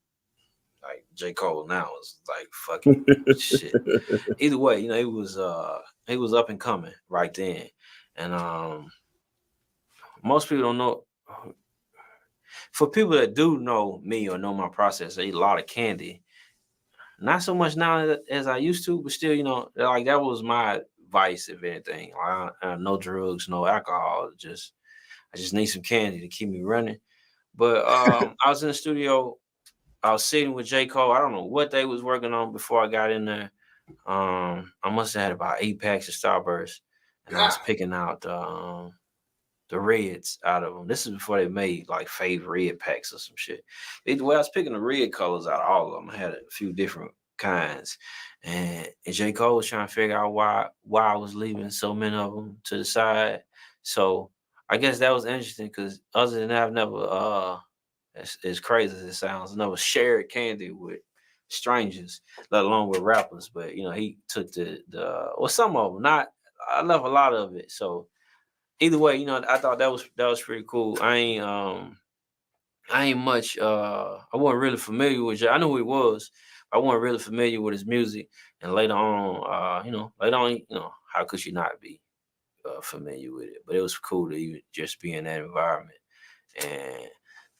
Like J. Cole now is like fucking shit. Either way, he was up and coming right then, and most people don't know. For people that do know me or know my process, I eat a lot of candy. Not so much now as I used to, but still, like that was my vice, if anything. No drugs, no alcohol. I just need some candy to keep me running. But I was in the studio. I was sitting with J. Cole. I don't know what they was working on before I got in there. I must have had about 8 packs of Starburst, and I was picking out the reds out of them. This is before they made like fave red packs or some shit. Either way, I was picking the red colors out of all of them. I had a few different kinds. And J. Cole was trying to figure out why I was leaving so many of them to the side. So I guess that was interesting because other than that, I've never, as crazy as it sounds, never shared candy with strangers, let alone with rappers. But, he took some of them, I left a lot of it. So either way, I thought that was pretty cool. I ain't much. I wasn't really familiar with Jay. I knew who he was. I wasn't really familiar with his music. And later on, how could you not be familiar with it? But it was cool to even just be in that environment. and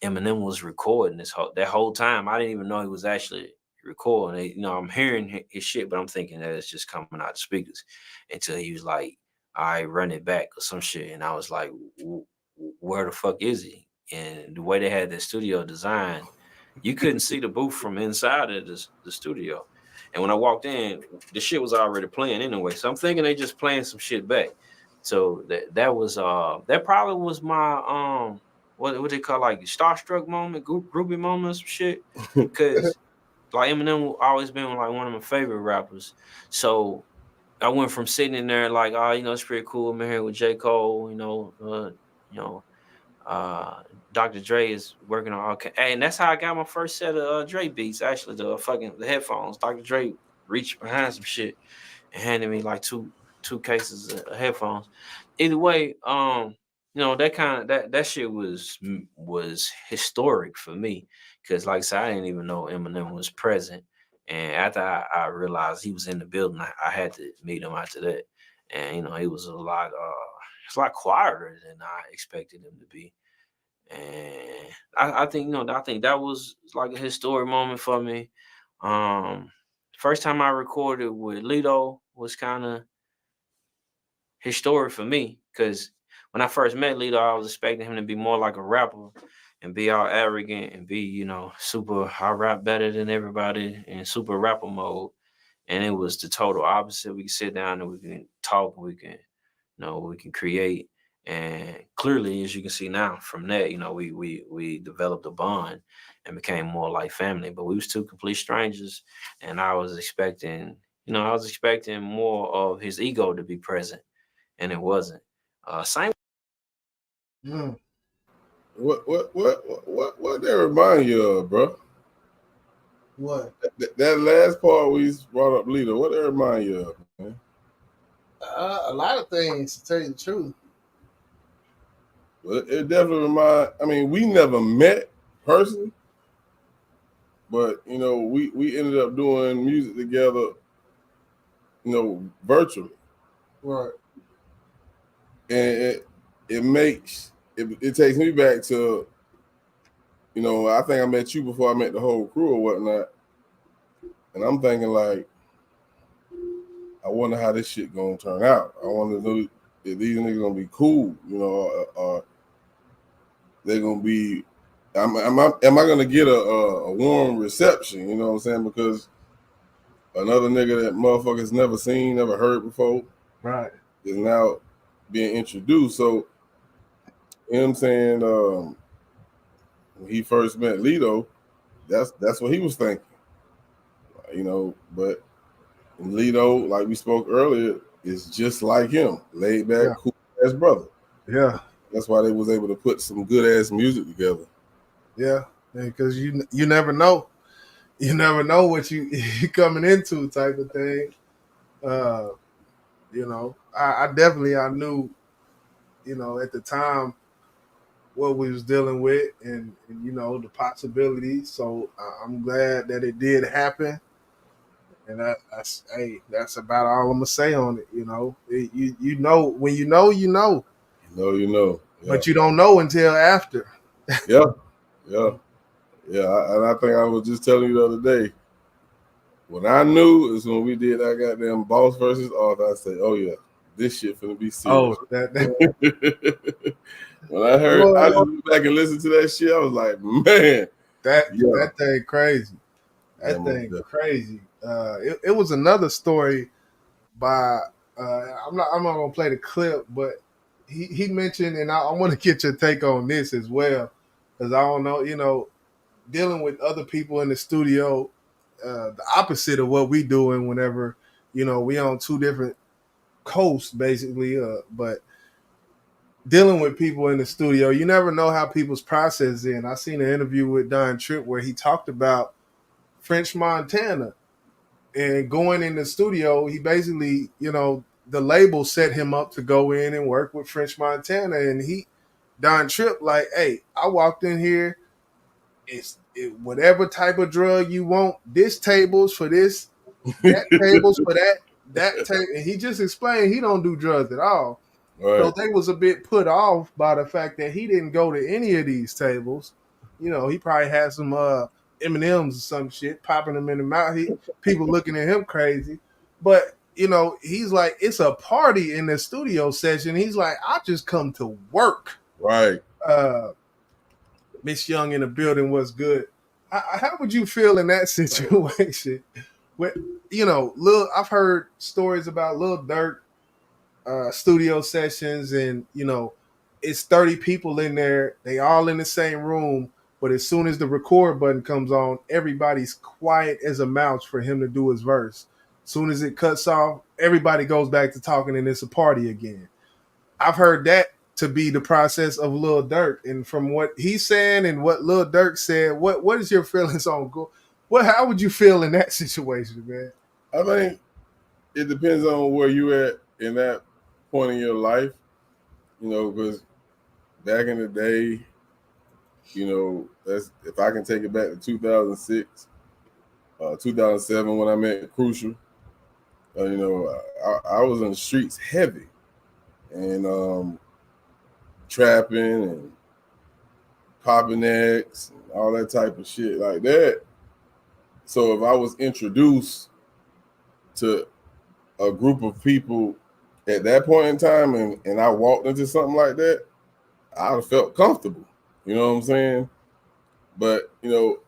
Eminem was recording that whole time. I didn't even know he was actually recording. You know, I'm hearing his shit, but I'm thinking that it's just coming out the speakers until he was like, "I run it back" or some shit, and I was like, "Where the fuck is he?" And the way they had the studio designed, you couldn't see the booth from inside of the studio. And when I walked in, the shit was already playing anyway. So I'm thinking they just playing some shit back. So that was that probably was my what they call like starstruck moment, groupie moment, some shit. Because like Eminem always been like one of my favorite rappers. So I went from sitting in there like, oh, you know, it's pretty cool. I'm here with J. Cole, Dr. Dre is working on okay. And that's how I got my first set of Dre beats, actually, the headphones. Dr. Dre reached behind some shit and handed me like two cases of headphones. Either way, that shit was historic for me. Cause like I said, I didn't even know Eminem was present. And after I realized he was in the building, I had to meet him after that. And you know, it was a lot quieter than I expected him to be. And I think that was like a historic moment for me. First time I recorded with Lito was kind of historic for me because when I first met Lito, I was expecting him to be more like a rapper and be all arrogant and be, you know, super, I rap better than everybody in super rapper mode. And it was the total opposite. We can sit down and we can talk, we can create. And clearly, as you can see now from that, you know, we developed a bond and became more like family. But we was two complete strangers, and I was expecting more of his ego to be present, and it wasn't. Same. Mm. What that remind you of, bro? What? That last part we brought up, Lito. What that remind you of, man? A lot of things, to tell you the truth. Well, it definitely remind. I mean, we never met personally, but you know, we ended up doing music together, you know, virtually. Right. And it takes me back to, you know, I think I met you before I met the whole crew or whatnot, and I'm thinking like, I wonder how this shit gonna turn out. I wonder if these niggas gonna be cool, you know, or they're gonna be. Am I gonna get a warm reception? You know what I'm saying? Because another nigga that motherfuckers never seen, never heard before, right, is now being introduced. So, you know what I'm saying? When he first met Lito, that's what he was thinking, you know. But Lito, like we spoke earlier, is just like him, laid back, cool ass brother. Yeah, that's why they was able to put some good ass music together. Yeah, because you never know, what you coming into type of thing. You know, I knew, you know, at the time what we was dealing with and you know the possibilities. So I'm glad that it did happen. And that's about all I'm gonna say on it. You know, you know when you know. You know. Yeah. But you don't know until after. Yeah. And I think I was just telling you the other day. When I knew is when we did our goddamn Boss versus Arthur, I said, "Oh yeah, this shit finna be serious." Oh, that. When I heard, I just went back and listened to that shit. I was like, "Man, that thing crazy. That thing crazy." It was another story by I'm not gonna play the clip, but he mentioned, and I want to get your take on this as well, because I don't know, you know, dealing with other people in the studio, the opposite of what we doing whenever, you know, we on two different coasts basically, but dealing with people in the studio, you never know how people's process is. I seen an interview with Don Tripp where he talked about French Montana and going in the studio. He basically, you know, the label set him up to go in and work with French Montana, and Don Tripp, like, hey, I walked in here, it's whatever type of drug you want, this table's for this, that table's for that table. And he just explained he don't do drugs at all. Right. So they was a bit put off by the fact that he didn't go to any of these tables. You know, he probably had some M&Ms or some shit, popping them in the mouth. People looking at him crazy. But, you know, he's like, it's a party in the studio session. He's like, I just come to work. Right. Miss Young in the building was good. How would you feel in that situation? With, you know, I've heard stories about Lil Durk studio sessions, and you know, it's 30 people in there. They all in the same room, but as soon as the record button comes on, everybody's quiet as a mouse for him to do his verse. As soon as it cuts off, everybody goes back to talking, and it's a party again. I've heard that to be the process of Lil Durk, and from what he's saying and what Lil Durk said, what is your feelings on how would you feel in that situation, man? I think it depends on where you at in that point in your life, you know, because back in the day, you know, that's if I can take it back to 2006, 2007 when I met Crucial, you know, I was in the streets heavy and trapping and popping X and all that type of shit like that. So if I was introduced to a group of people at that point in time and I walked into something like that, I'd have felt comfortable. You know what I'm saying? But, you know,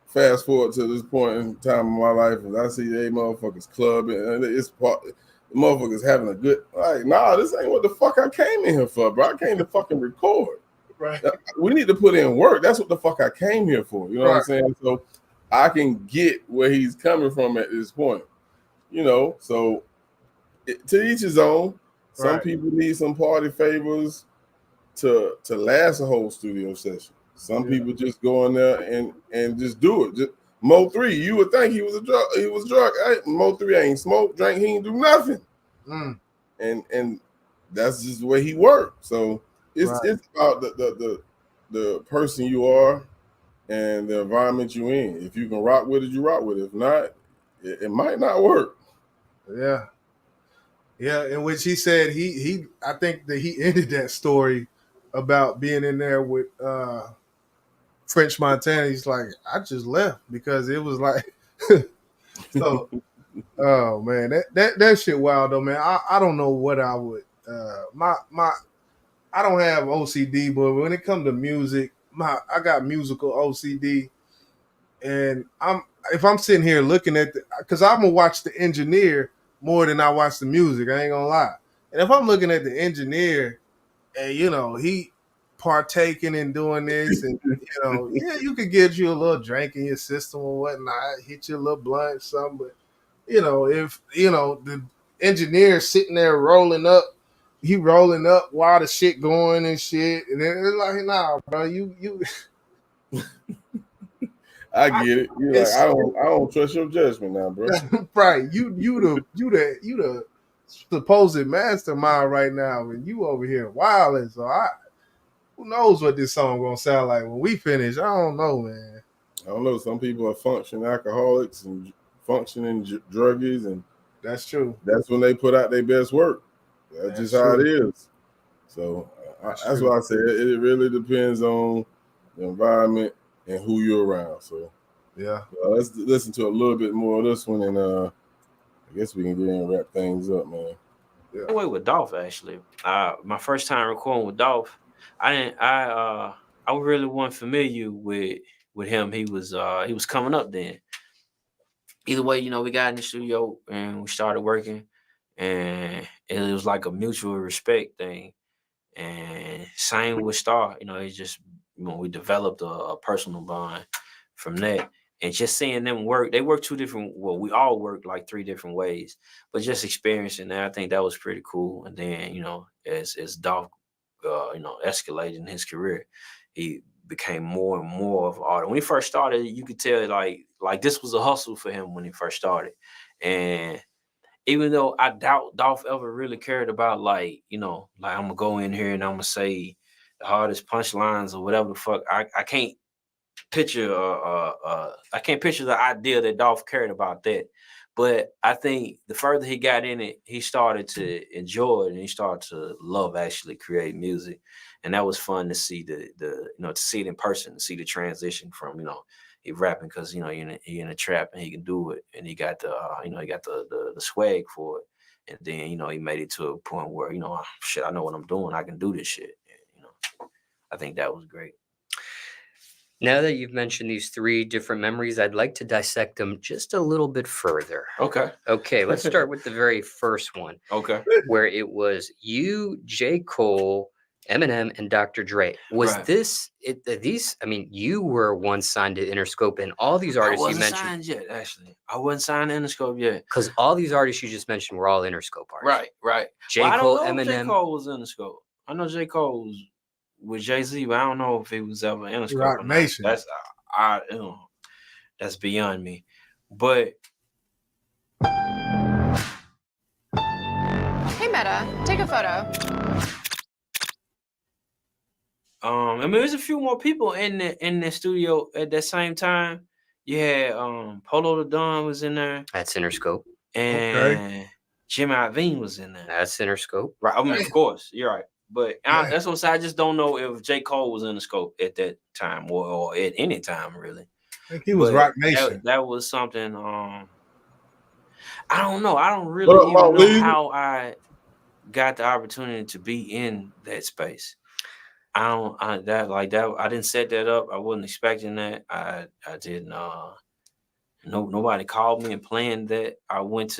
fast forward to this point in time in my life, and I see they motherfuckers clubbing, and it's part, the motherfuckers having a good, like, nah, this ain't what the fuck I came in here for, bro. I came to fucking record. Right. We need to put in work. That's what the fuck I came here for. You know what I'm saying? So I can get where he's coming from at this point. You know, so to each his own. Some people need some party favors to last a whole studio session. Some people just go in there and just do it. Just, Mo 3, you would think he was drunk. Mo 3 ain't smoked, drank, he ain't do nothing. And that's just the way he worked. So it's about the person you are and the environment you in. If you can rock with it, you rock with it. If not, it might not work. Yeah, in which he said I think that he ended that story about being in there with French Montana. He's like, I just left because it was like so. Oh man, that shit wild though, man. I don't know what I would I don't have OCD, but when it comes to music, I got musical OCD, and if I'm sitting here looking at because I'm gonna watch the engineer more than I watch the music. I ain't gonna lie. And if I'm looking at the engineer, and you know he partaking in doing this, and you know, yeah, you could get you a little drink in your system or whatnot, hit you a little blunt, something. But you know, if you know the engineer sitting there rolling up while the shit going and shit, and then it's like, nah, bro, you. I get it. You're like, I don't trust your judgment now, bro. Right. You the supposed mastermind right now, and you over here wilding. So who knows what this song gonna sound like when we finish? I don't know, man. I don't know. Some people are functioning alcoholics and functioning druggies, and that's true. That's when they put out their best work. That's just how it is. So that's why I say it really depends on the environment and who you're around. So yeah, let's listen to a little bit more of this one, and I guess we can get in and wrap things up, man. Yeah. Wait, with Dolph actually. My first time recording with Dolph, I really wasn't familiar with him. He was coming up then. Either way, you know, we got in the studio and we started working, and it was like a mutual respect thing. And same with Star, you know, it's just, you know, we developed a personal bond from that. And just seeing them work, they work we all work like 3 different ways, but just experiencing that, I think that was pretty cool. And then, you know, as Dolph, you know, escalated in his career, he became more and more of an artist. When he first started, you could tell like this was a hustle for him when he first started. And even though I doubt Dolph ever really cared about, like, you know, like I'm gonna go in here and I'm gonna say the hardest punchlines or whatever the fuck, I can't picture the idea that Dolph cared about that. But I think the further he got in it, he started to enjoy it and he started to love actually create music. And that was fun to see the to see it in person, to see the transition from, he rapping because he in a trap and he can do it, and he got the he got the swag for it, and then he made it to a point where shit, I know what I'm doing, I can do this shit. And, I think that was great. Now that you've mentioned these 3 different memories, I'd like to dissect them just a little bit further. Okay, let's start with the very first one. Okay. Where it was you, J. Cole, Eminem, and Dr. Dre. Was this these? I mean, you were once signed to Interscope, and all these artists you mentioned. I wasn't signed yet, actually. I wasn't signed to Interscope yet. Because all these artists you just mentioned were all Interscope artists. Right. J. Cole, Eminem. J. Cole was Interscope. I know J. Cole was with Jay-Z, but I don't know if he was ever Interscope. Rock Nation. That's that's beyond me. But Hey Meta, take a photo. I mean, there's a few more people in the studio at that same time. You had Polo the Don was in there. That's Interscope. And Jimmy Iovine was in there. That's Interscope. Right. I mean, of course, you're right. But that's what I'm saying. I just don't know if J. Cole was in the scope at that time or at any time, really. I think he was Rock Nation. That was something. I don't know. I don't really even know how I got the opportunity to be in that space. I didn't set that up. I wasn't expecting that. I didn't. Nobody called me and planned that. I went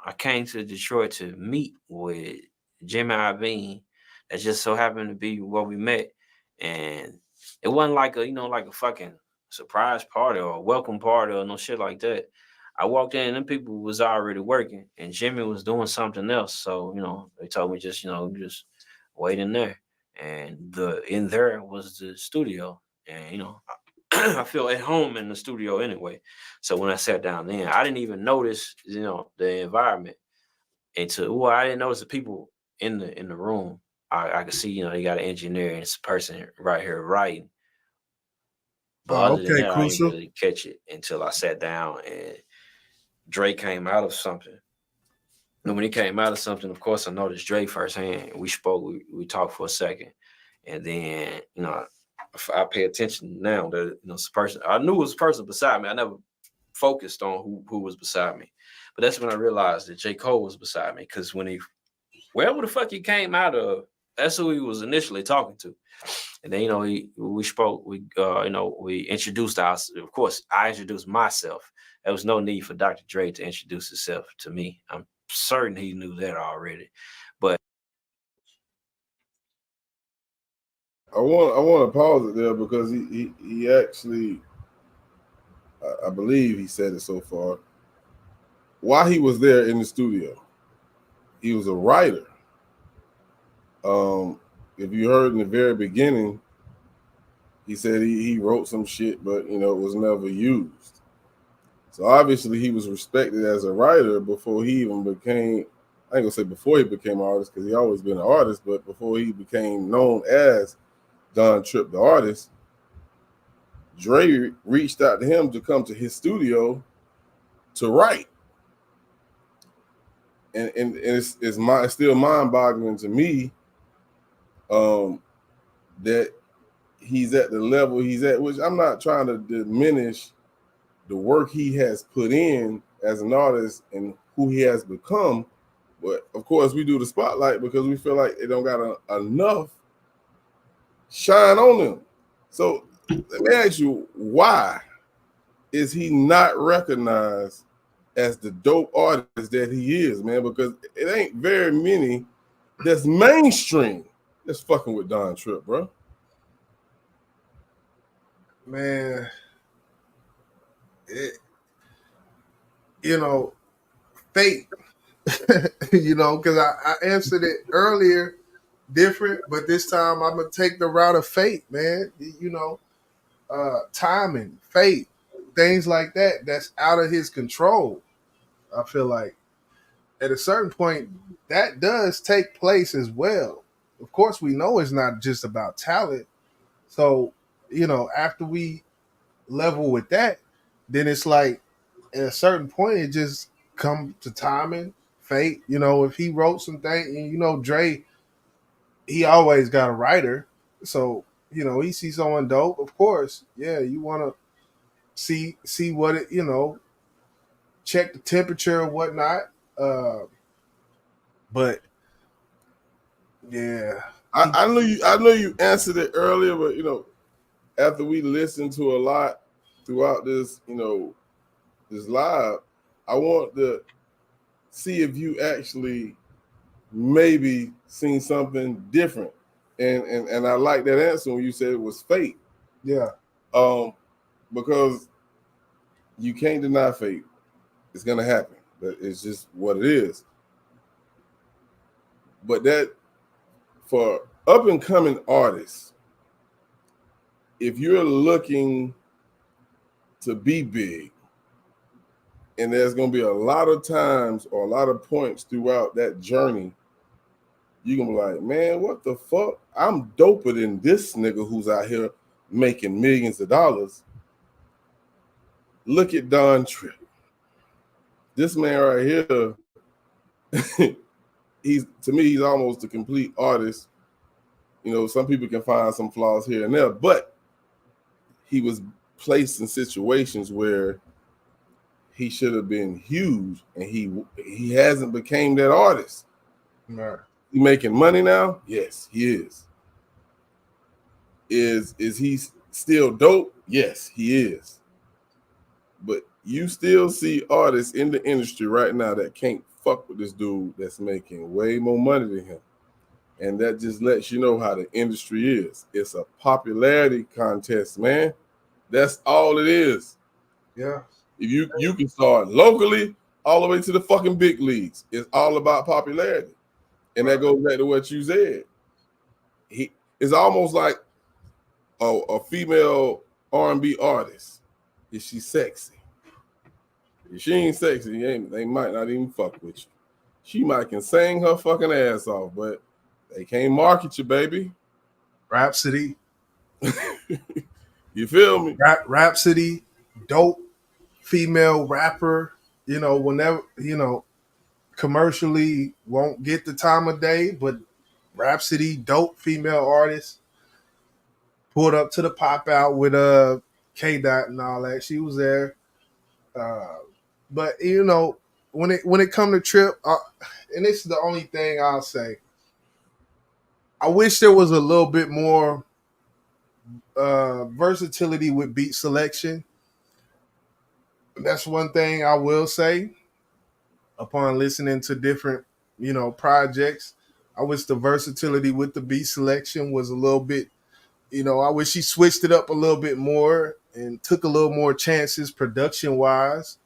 I came to Detroit to meet with Jimmy Iovine. That just so happened to be where we met. And it wasn't like a fucking surprise party or a welcome party or no shit like that. I walked in and them people was already working and Jimmy was doing something else. So, they told me just wait in there. And in there was the studio. And, I feel at home in the studio anyway. So when I sat down then, I didn't even notice, the environment I didn't notice the people in the room. I could see, you got an engineer and it's a person right here writing. But other than that, I didn't really catch it until I sat down and Dre came out of something. And when he came out of something, of course, I noticed Dre firsthand. We spoke, we talked for a second. And then, I pay attention now that it's a person. I knew it was a person beside me. I never focused on who was beside me. But that's when I realized that J. Cole was beside me. Because wherever the fuck he came out of, that's who he was initially talking to. And then, we spoke, we introduced us. Of course, I introduced myself. There was no need for Dr. Dre to introduce himself to me. I'm certain he knew that already. But I want to pause it there because he actually, I believe he said it so far. While he was there in the studio, he was a writer. If you heard in the very beginning, he said he wrote some shit, but it was never used. So obviously he was respected as a writer before he even became, I ain't gonna say before he became an artist because he always been an artist, but before he became known as Don Tripp the artist, Dre reached out to him to come to his studio to write. And it's still mind-boggling to me that he's at the level he's at, which I'm not trying to diminish the work he has put in as an artist and who he has become. But of course, we do the spotlight because we feel like it don't got enough shine on them. So let me ask you, why is he not recognized as the dope artist that he is, man? Because it ain't very many that's mainstream that's fucking with Don Tripp, bro. Man, fate, because I answered it earlier different, but this time I'm gonna take the route of fate, man. Timing, fate, things like that's out of his control. I feel like at a certain point that does take place as well. Of course, we know it's not just about talent. So, after we level with that, then it's like at a certain point, it just come to timing, fate. You know, if he wrote some things, and you know, Dre, he always got a writer, so you know, he sees someone dope. Of course, yeah, you want to see what it, you know, check the temperature and whatnot. But yeah, I know you answered it earlier, but you know, after we listened to a lot throughout this, you know, this live, I want to see if you actually maybe seen something different. And I like that answer when you said it was fate. Yeah. Because you can't deny fate. It's gonna happen. But it's just what it is. But that for up and coming artists, if you're looking to be big, and there's gonna be a lot of times or a lot of points throughout that journey, you're gonna be like, man, what the fuck? I'm doper than this nigga who's out here making millions of dollars. Look at Don Tripp. This man right here, he's almost a complete artist. You know, some people can find some flaws here and there, but he was placed in situations where he should have been huge, and he hasn't became that artist. Right. He making money now? Yes, he is. Is he still dope? Yes, he is. But you still see artists in the industry right now that can't fuck with this dude that's making way more money than him. And that just lets you know how the industry is. It's a popularity contest, man. That's all it is. Yeah. If you can start locally all the way to the fucking big leagues. It's all about popularity. And that goes back to what you said. It's almost like a female R&B artist. Is she sexy? If she ain't sexy, they might not even fuck with you. She might can sing her fucking ass off, but they can't market you, baby. Rhapsody. You feel me? Rhapsody, dope female rapper, you know, whenever, you know, commercially won't get the time of day, but Rhapsody, dope female artist, pulled up to the pop out with K-Dot and all that. She was there. But you know, when it come to Trip, and this is the only thing I'll say, I wish there was a little bit more versatility with beat selection. That's one thing I will say upon listening to different, you know, projects. I wish the versatility with the beat selection was a little bit, you know, I wish he switched it up a little bit more and took a little more chances production wise.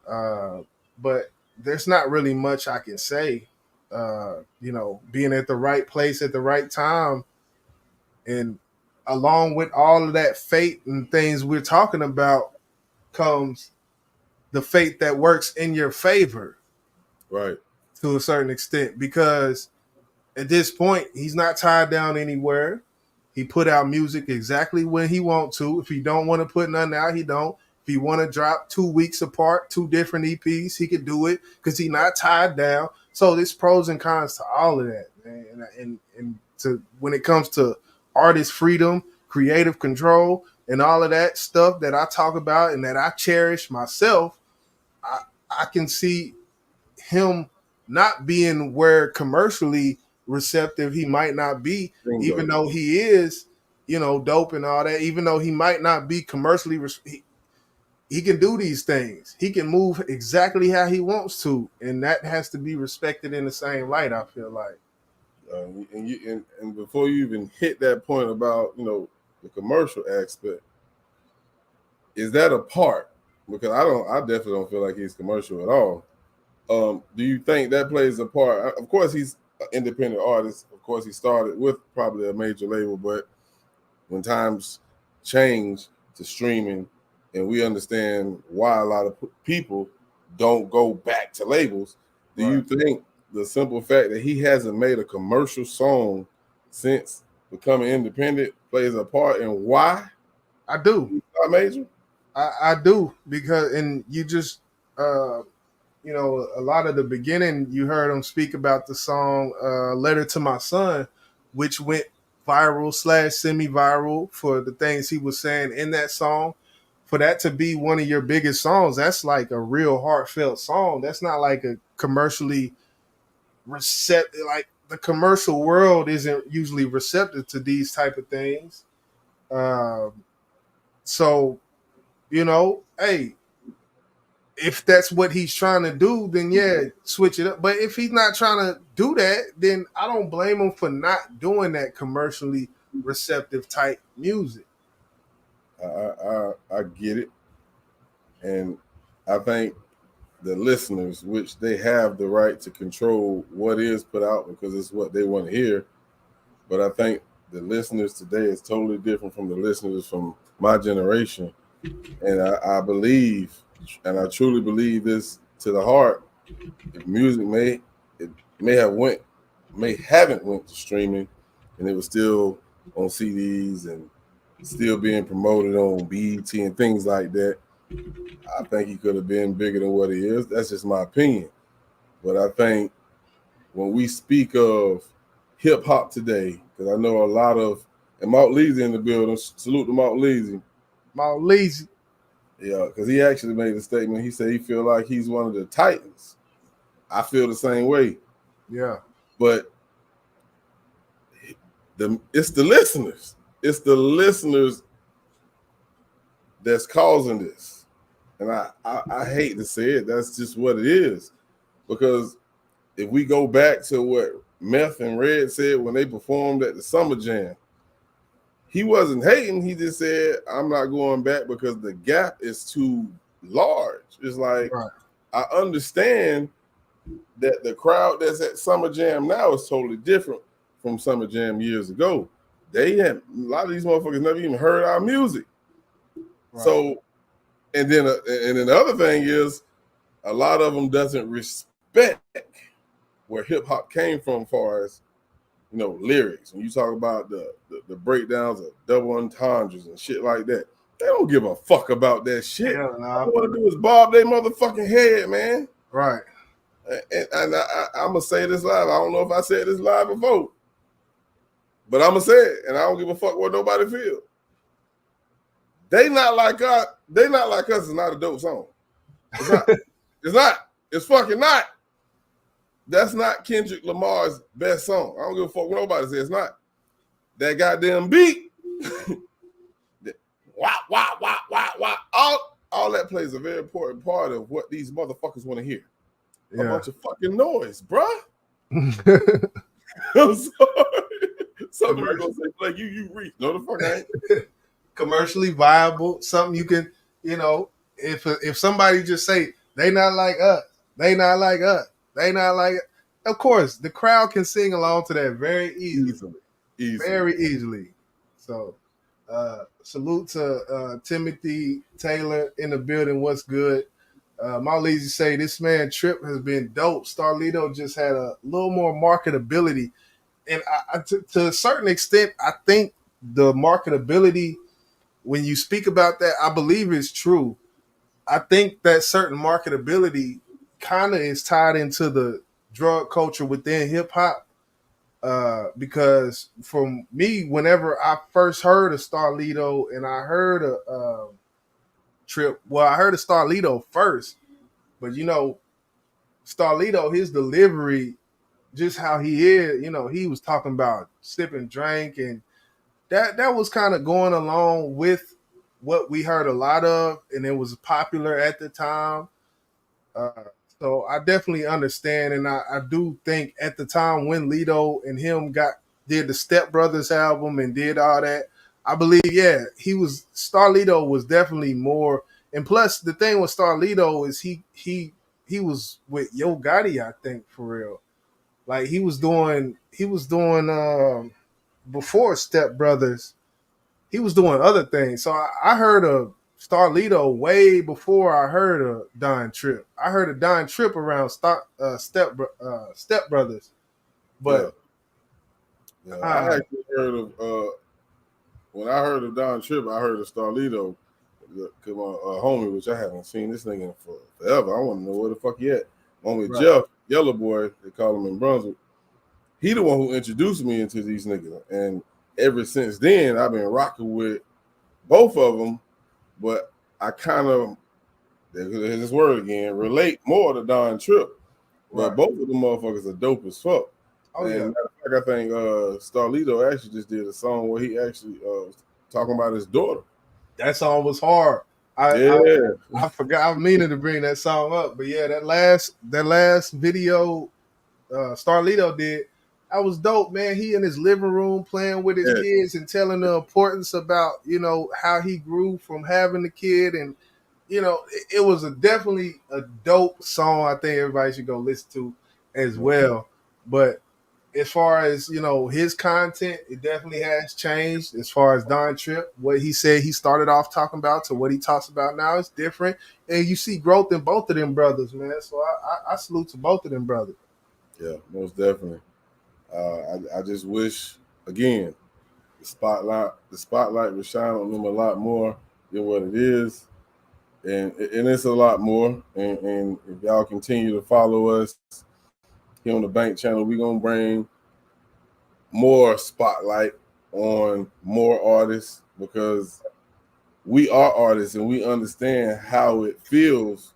But there's not really much I can say. You know, being at the right place at the right time, and along with all of that fate and things we're talking about comes the fate that works in your favor. Right. To a certain extent, because at this point, he's not tied down anywhere. He put out music exactly when he want to. If he don't want to put nothing out, he don't. If he want to drop 2 weeks apart, 2 different EPs, he could do it because he's not tied down. So there's pros and cons to all of that, man. And to when it comes to artist freedom, creative control, and all of that stuff that I talk about and that I cherish myself, I can see him not being where commercially receptive he might not be, even though he is, you know, dope and all that, even though he might not be commercially, he can do these things. He can move exactly how he wants to, and that has to be respected in the same light, I feel like. And before you even hit that point about, you know, the commercial aspect, is that a part? Because I definitely don't feel like he's commercial at all. Do you think that plays a part? Of course, he's an independent artist. Of course, he started with probably a major label, but when times change to streaming, and we understand why a lot of people don't go back to labels, do you think the simple fact that he hasn't made a commercial song since becoming independent plays a part in why? I do. He's not major? I do, because and you just you know, a lot of the beginning you heard him speak about the song Letter to My Son, which went viral / semi-viral for the things he was saying in that song. For that to be one of your biggest songs, that's like a real heartfelt song. That's not like a commercially receptive, like the commercial world isn't usually receptive to these type of things. So, you know, hey, if that's what he's trying to do, then yeah, switch it up. But if he's not trying to do that, then I don't blame him for not doing that commercially receptive type music. I get it, and I think the listeners, which they have the right to control what is put out because it's what they want to hear. But I think the listeners today is totally different from the listeners from my generation, and I believe, and I truly believe this to the heart. If music may haven't went to streaming, and it was still on CDs and still being promoted on BET and things like that, I think he could have been bigger than what he is. That's just my opinion. But I think when we speak of hip hop today, because I know a lot of, and Mount Leezy in the building, salute to Mount Leezy. Mount Leezy. Yeah, because he actually made a statement. He said he feel like he's one of the titans. I feel the same way. Yeah. But it's the listeners. It's the listeners that's causing this. And I hate to say it. That's just what it is. Because if we go back to what Meth and Red said when they performed at the Summer Jam, he wasn't hating. He just said, I'm not going back because the gap is too large. It's like, right. I understand that the crowd that's at Summer Jam now is totally different from Summer Jam years ago. They had, a lot of these motherfuckers never even heard our music. Right. So, and then the other thing is, a lot of them doesn't respect where hip hop came from, as far as, you know, lyrics. When you talk about the breakdowns of double entendres and shit like that, they don't give a fuck about that shit. Yeah, All they want to do is bob their motherfucking head, man. Right. And I'm gonna say this live. I don't know if I said this live before, but I'm gonna say it, and I don't give a fuck what nobody feel. They not like us. They not like us. It's not a dope song. It's not. It's not. It's fucking not. That's not Kendrick Lamar's best song. I don't give a fuck what nobody says. It's not. That goddamn beat. Wah, wah, wah, wah, wah. All that plays a very important part of what these motherfuckers want to hear. Yeah. A bunch of fucking noise, bruh. I'm sorry. Somebody gonna say, like, you reach. No, the fuck I ain't. Commercially viable, something you can, you know, if somebody just say, they not like us, they not like us, they not like it. Of course, the crowd can sing along to that very easily. Very easily. So, salute to Timothy Taylor in the building. What's good? Mauleezy say this man Trip has been dope. Starlito just had a little more marketability, and to a certain extent, I think the marketability, when you speak about that, I believe it's true. I think that certain marketability kind of is tied into the drug culture within hip hop. Because for me, whenever I first heard of Starlito and I heard a Trip, well, I heard of Starlito first, but you know, Starlito, his delivery, just how he is, you know, he was talking about sipping drink, and that was kind of going along with what we heard a lot of, and it was popular at the time. So I definitely understand, and I do think at the time when Lito and him did the Step Brothers album and did all that, I believe, yeah, Starlito was definitely more. And plus, the thing with Starlito is he was with Yo Gotti, I think, for real. Like he was doing before Step Brothers, he was doing other things. So I heard of Starlito way before I heard of Don Trip. I heard of Don Trip around Step Brothers, but I actually heard of when I heard of Don Trip, I heard of Starlito. cause my homie, which I haven't seen this nigga for forever. I want to know where the fuck he at. Homie Right. Jeff, Yellow Boy, they call him in Brunswick. He the one who introduced me into these niggas, and ever since then, I've been rocking with both of them. But I kind of, there's this word again, relate more to Don Tripp. But Right. both of them motherfuckers are dope as fuck. Oh, and yeah. matter of fact, I think Starlito actually just did a song where he actually talking about his daughter. That song was hard. I forgot. I was meaning to bring that song up, but yeah, that last video Starlito did, that was dope, man. He in his living room playing with his kids and telling the importance about, you know, how he grew from having the kid, and you know, it was definitely a dope song. I think everybody should go listen to as well. But as far as, you know, his content, it definitely has changed. As far as Don Tripp, what he said he started off talking about to what he talks about now is different, and you see growth in both of them brothers, man. So I salute to both of them brothers. Yeah, most definitely. I just wish, again, the spotlight would shine on them a lot more than what it is, and it's a lot more. And if y'all continue to follow us here on the Bank Channel, we're gonna bring more spotlight on more artists, because we are artists and we understand how it feels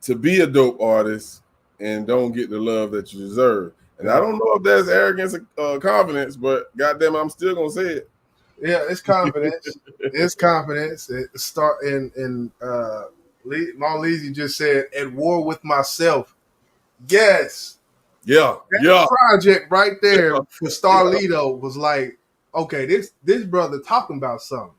to be a dope artist and don't get the love that you deserve. And I don't know if that's arrogance or confidence, but goddamn, I'm still gonna say it. Yeah, it's confidence. It's confidence. It start in Long Leezy just said, at war with myself. Yes. Yeah. That project right there for Starlito was like, okay, this brother talking about something.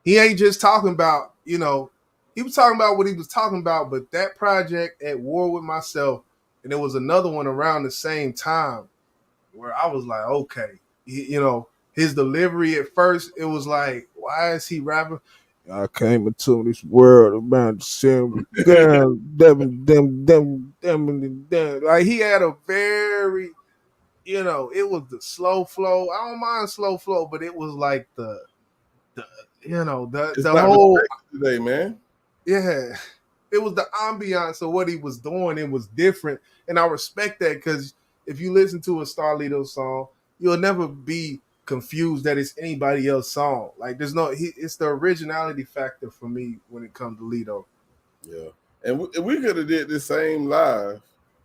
He ain't just talking about, you know, he was talking about what he was talking about, but that project, At War with Myself, and there was another one around the same time where I was like, okay, you know, his delivery at first, it was like, why is he rapping? I came into this world about the same like he had a very, you know, it was the slow flow. I don't mind slow flow, but it was like the you know, the whole today, man. Yeah, it was the ambiance of what he was doing. It was different, and I respect that, because if you listen to a Starlito song, you'll never be confused that it's anybody else's song. Like there's no, it's the originality factor for me when it comes to Lito. Yeah, and we could have did the same live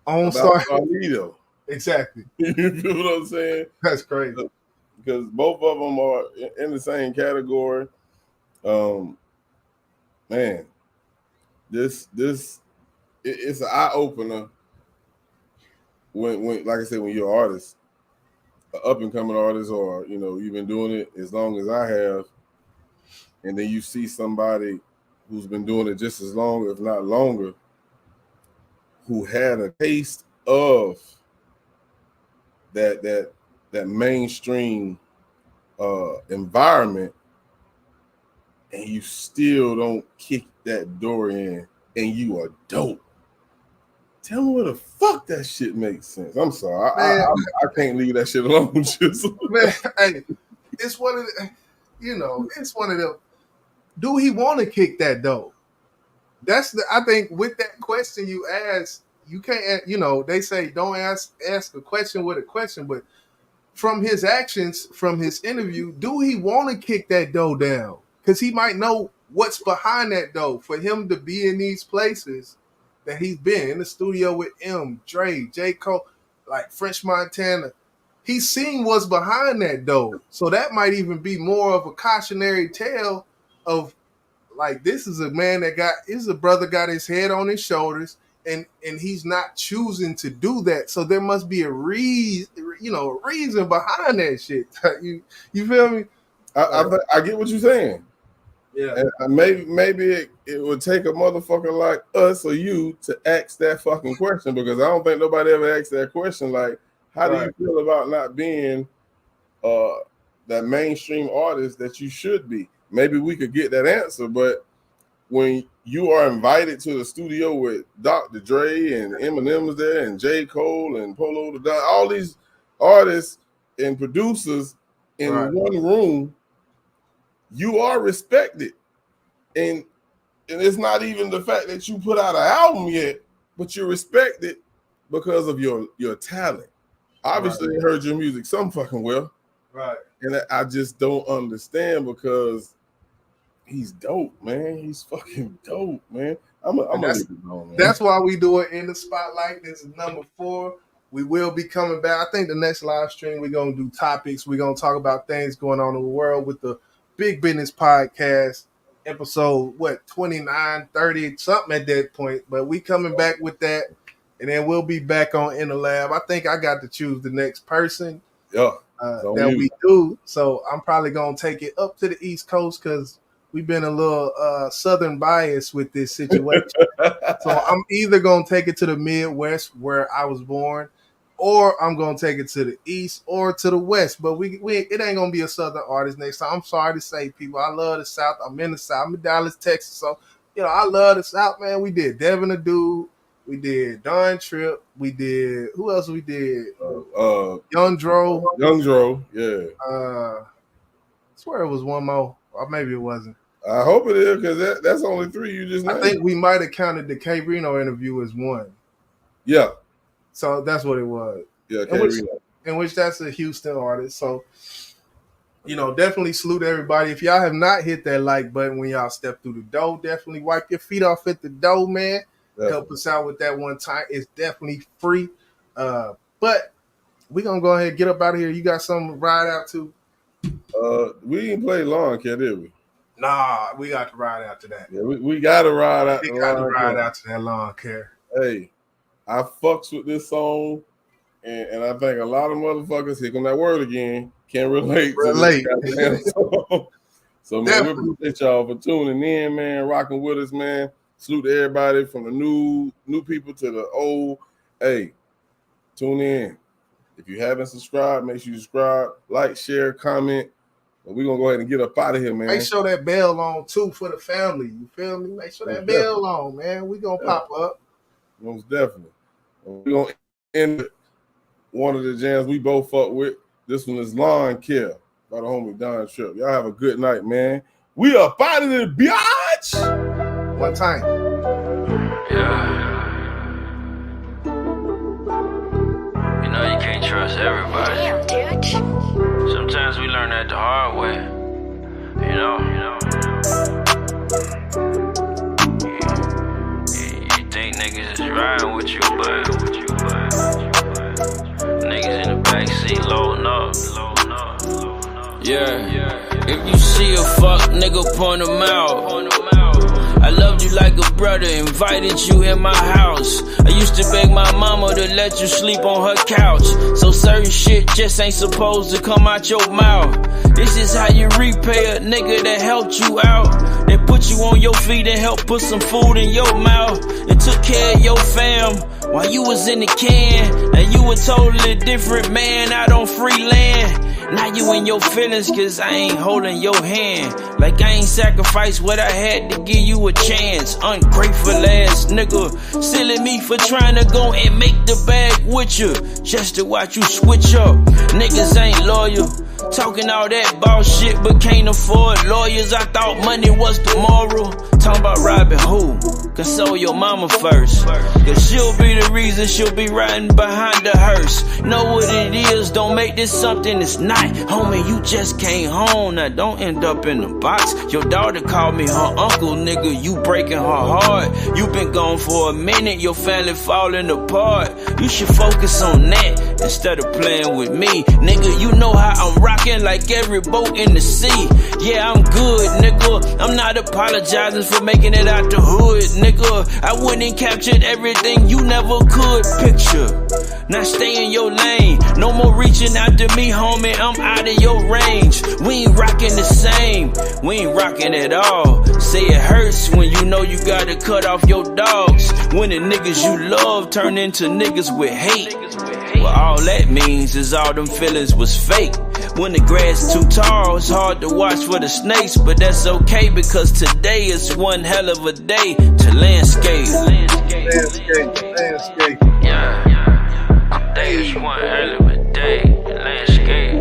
on Starlito. Exactly. You feel what I'm saying? That's crazy. Because both of them are in the same category. Man, it's an eye opener when like I said, when you're an artist, an up and coming artist, or you know, you've been doing it as long as I have, and then you see somebody who's been doing it just as long, if not longer, who had a taste of that mainstream environment, and you still don't kick that door in, and you are dope. Tell me where the fuck that shit makes sense. I'm sorry, I can't leave that shit alone. Man, hey, it's one of the, you know, it's one of them. Do he want to kick that door? That's the. I think with that question you ask, you can't. You know, they say don't ask a question with a question, but from his actions, from his interview, do he want to kick that door down? Because he might know what's behind that door. For him to be in these places that he's been, in the studio with M, Dre, J. Cole, like French Montana, he's seen what's behind that door. So that might even be more of a cautionary tale of, like, this is a man that is a brother got his head on his shoulders, and he's not choosing to do that. So there must be a reason behind that shit. You feel me? I get what you're saying. Yeah. And maybe it would take a motherfucker like us or you to ask that fucking question, because I don't think nobody ever asked that question. Like, how do you feel about not being that mainstream artist that you should be? Maybe we could get that answer, but when you are invited to the studio with Dr. Dre and Eminem's there and J. Cole and Polo the Don, all these artists and producers in one room, you are respected. and it's not even the fact that you put out an album yet, but you respect it because of your talent. Obviously, I heard your music some fucking well. Right. And I just don't understand because he's dope, man. He's fucking dope, man. That's why we do it in the spotlight. This is number 4. We will be coming back. I think the next live stream we're gonna do topics. We're gonna talk about things going on in the world with the Big Business Podcast episode. 29, 30, something at that point. But we coming back with that, and then we'll be back on In the Lab. I think I got to choose the next person. Yeah. That we do. So I'm probably gonna take it up to the East Coast because we've been a little Southern bias with this situation. So I'm either gonna take it to the Midwest where I was born, or I'm gonna take it to the East or to the West. But we it ain't gonna be a Southern artist next time. I'm sorry to say, people. I love the South. I'm in the South. I'm in Dallas, Texas. So I love the South, man. We did Devin the Dude. We did Don Trip. We did who else? We did Young Dro. Young Dro, yeah. I swear it was one more, or maybe it wasn't. I hope it is because that's only 3 you just named. I think we might have counted the K Reno interview as one. Yeah. So that's what it was. Yeah, K Reno. In which that's a Houston artist. So definitely salute everybody. If y'all have not hit that like button when y'all step through the door, definitely wipe your feet off at the door, man. Help us out with that one time. It's definitely free. But we're going to go ahead and get up out of here. You got something to ride out to? We didn't play lawn care, did we? Nah, we got to ride out to that. Yeah, we got to ride out. We got to ride out to that lawn care. Hey, I fucks with this song, and I think a lot of motherfuckers, here come that word again, can relate. To this goddamn song. So, man, we appreciate y'all for tuning in, man, rocking with us, man. Salute to everybody from the new people to the old. Hey, tune in. If you haven't subscribed, make sure you subscribe, like, share, comment. But we're going to go ahead and get up out of here, man. Make sure that bell on, too, for the family. You feel me? Make sure that bell on, man. We're going to pop up. Most definitely. We're going to end one of the jams we both fuck with. This one is Lawn Care by the homie Don Trip. Y'all have a good night, man. We up out of the biatch. One time. You can't trust everybody. Damn, dude. Sometimes we learn that the hard way. You think niggas is riding with you, but niggas in the backseat loading up. Yeah. If you see a fuck nigga, point him out. I loved you like a brother, invited you in my house. I used to beg my mama to let you sleep on her couch. So certain shit just ain't supposed to come out your mouth. This is how you repay a nigga that helped you out, that put you on your feet and helped put some food in your mouth, and took care of your fam while you was in the can. And you a totally different man out on free land. Now you in your feelings cause I ain't holding your hand. Like I ain't sacrificed what I had to give you a chance. Ungrateful ass nigga, silly me for trying to go and make the bag with you, just to watch you switch up. Niggas ain't loyal, talking all that boss shit but can't afford lawyers. I thought money was the moral. Talking about robbing who? Console your mama first, cause she'll be the reason she'll be riding behind the hearse. Know what it is, don't make this something it's not. Homie, you just came home, now don't end up in the box. Your daughter called me her uncle, nigga, you breaking her heart. You been gone for a minute, your family falling apart. You should focus on that instead of playing with me. Nigga, you know how I'm rocking like every boat in the sea. Yeah, I'm good, nigga, I'm not apologizing for making it out the hood, nigga. I went and captured everything you never could picture. Now stay in your lane, no more reaching out to me, homie, I'm out of your range. We ain't rocking the same, we ain't rocking at all. Say it hurts when you know you gotta cut off your dogs, when the niggas you love turn into niggas with hate. Well, all that means is all them feelings was fake. When the grass too tall, it's hard to watch for the snakes, but that's okay because today is one hell of a day to landscape. Yeah. Today is one hell of a day to landscape.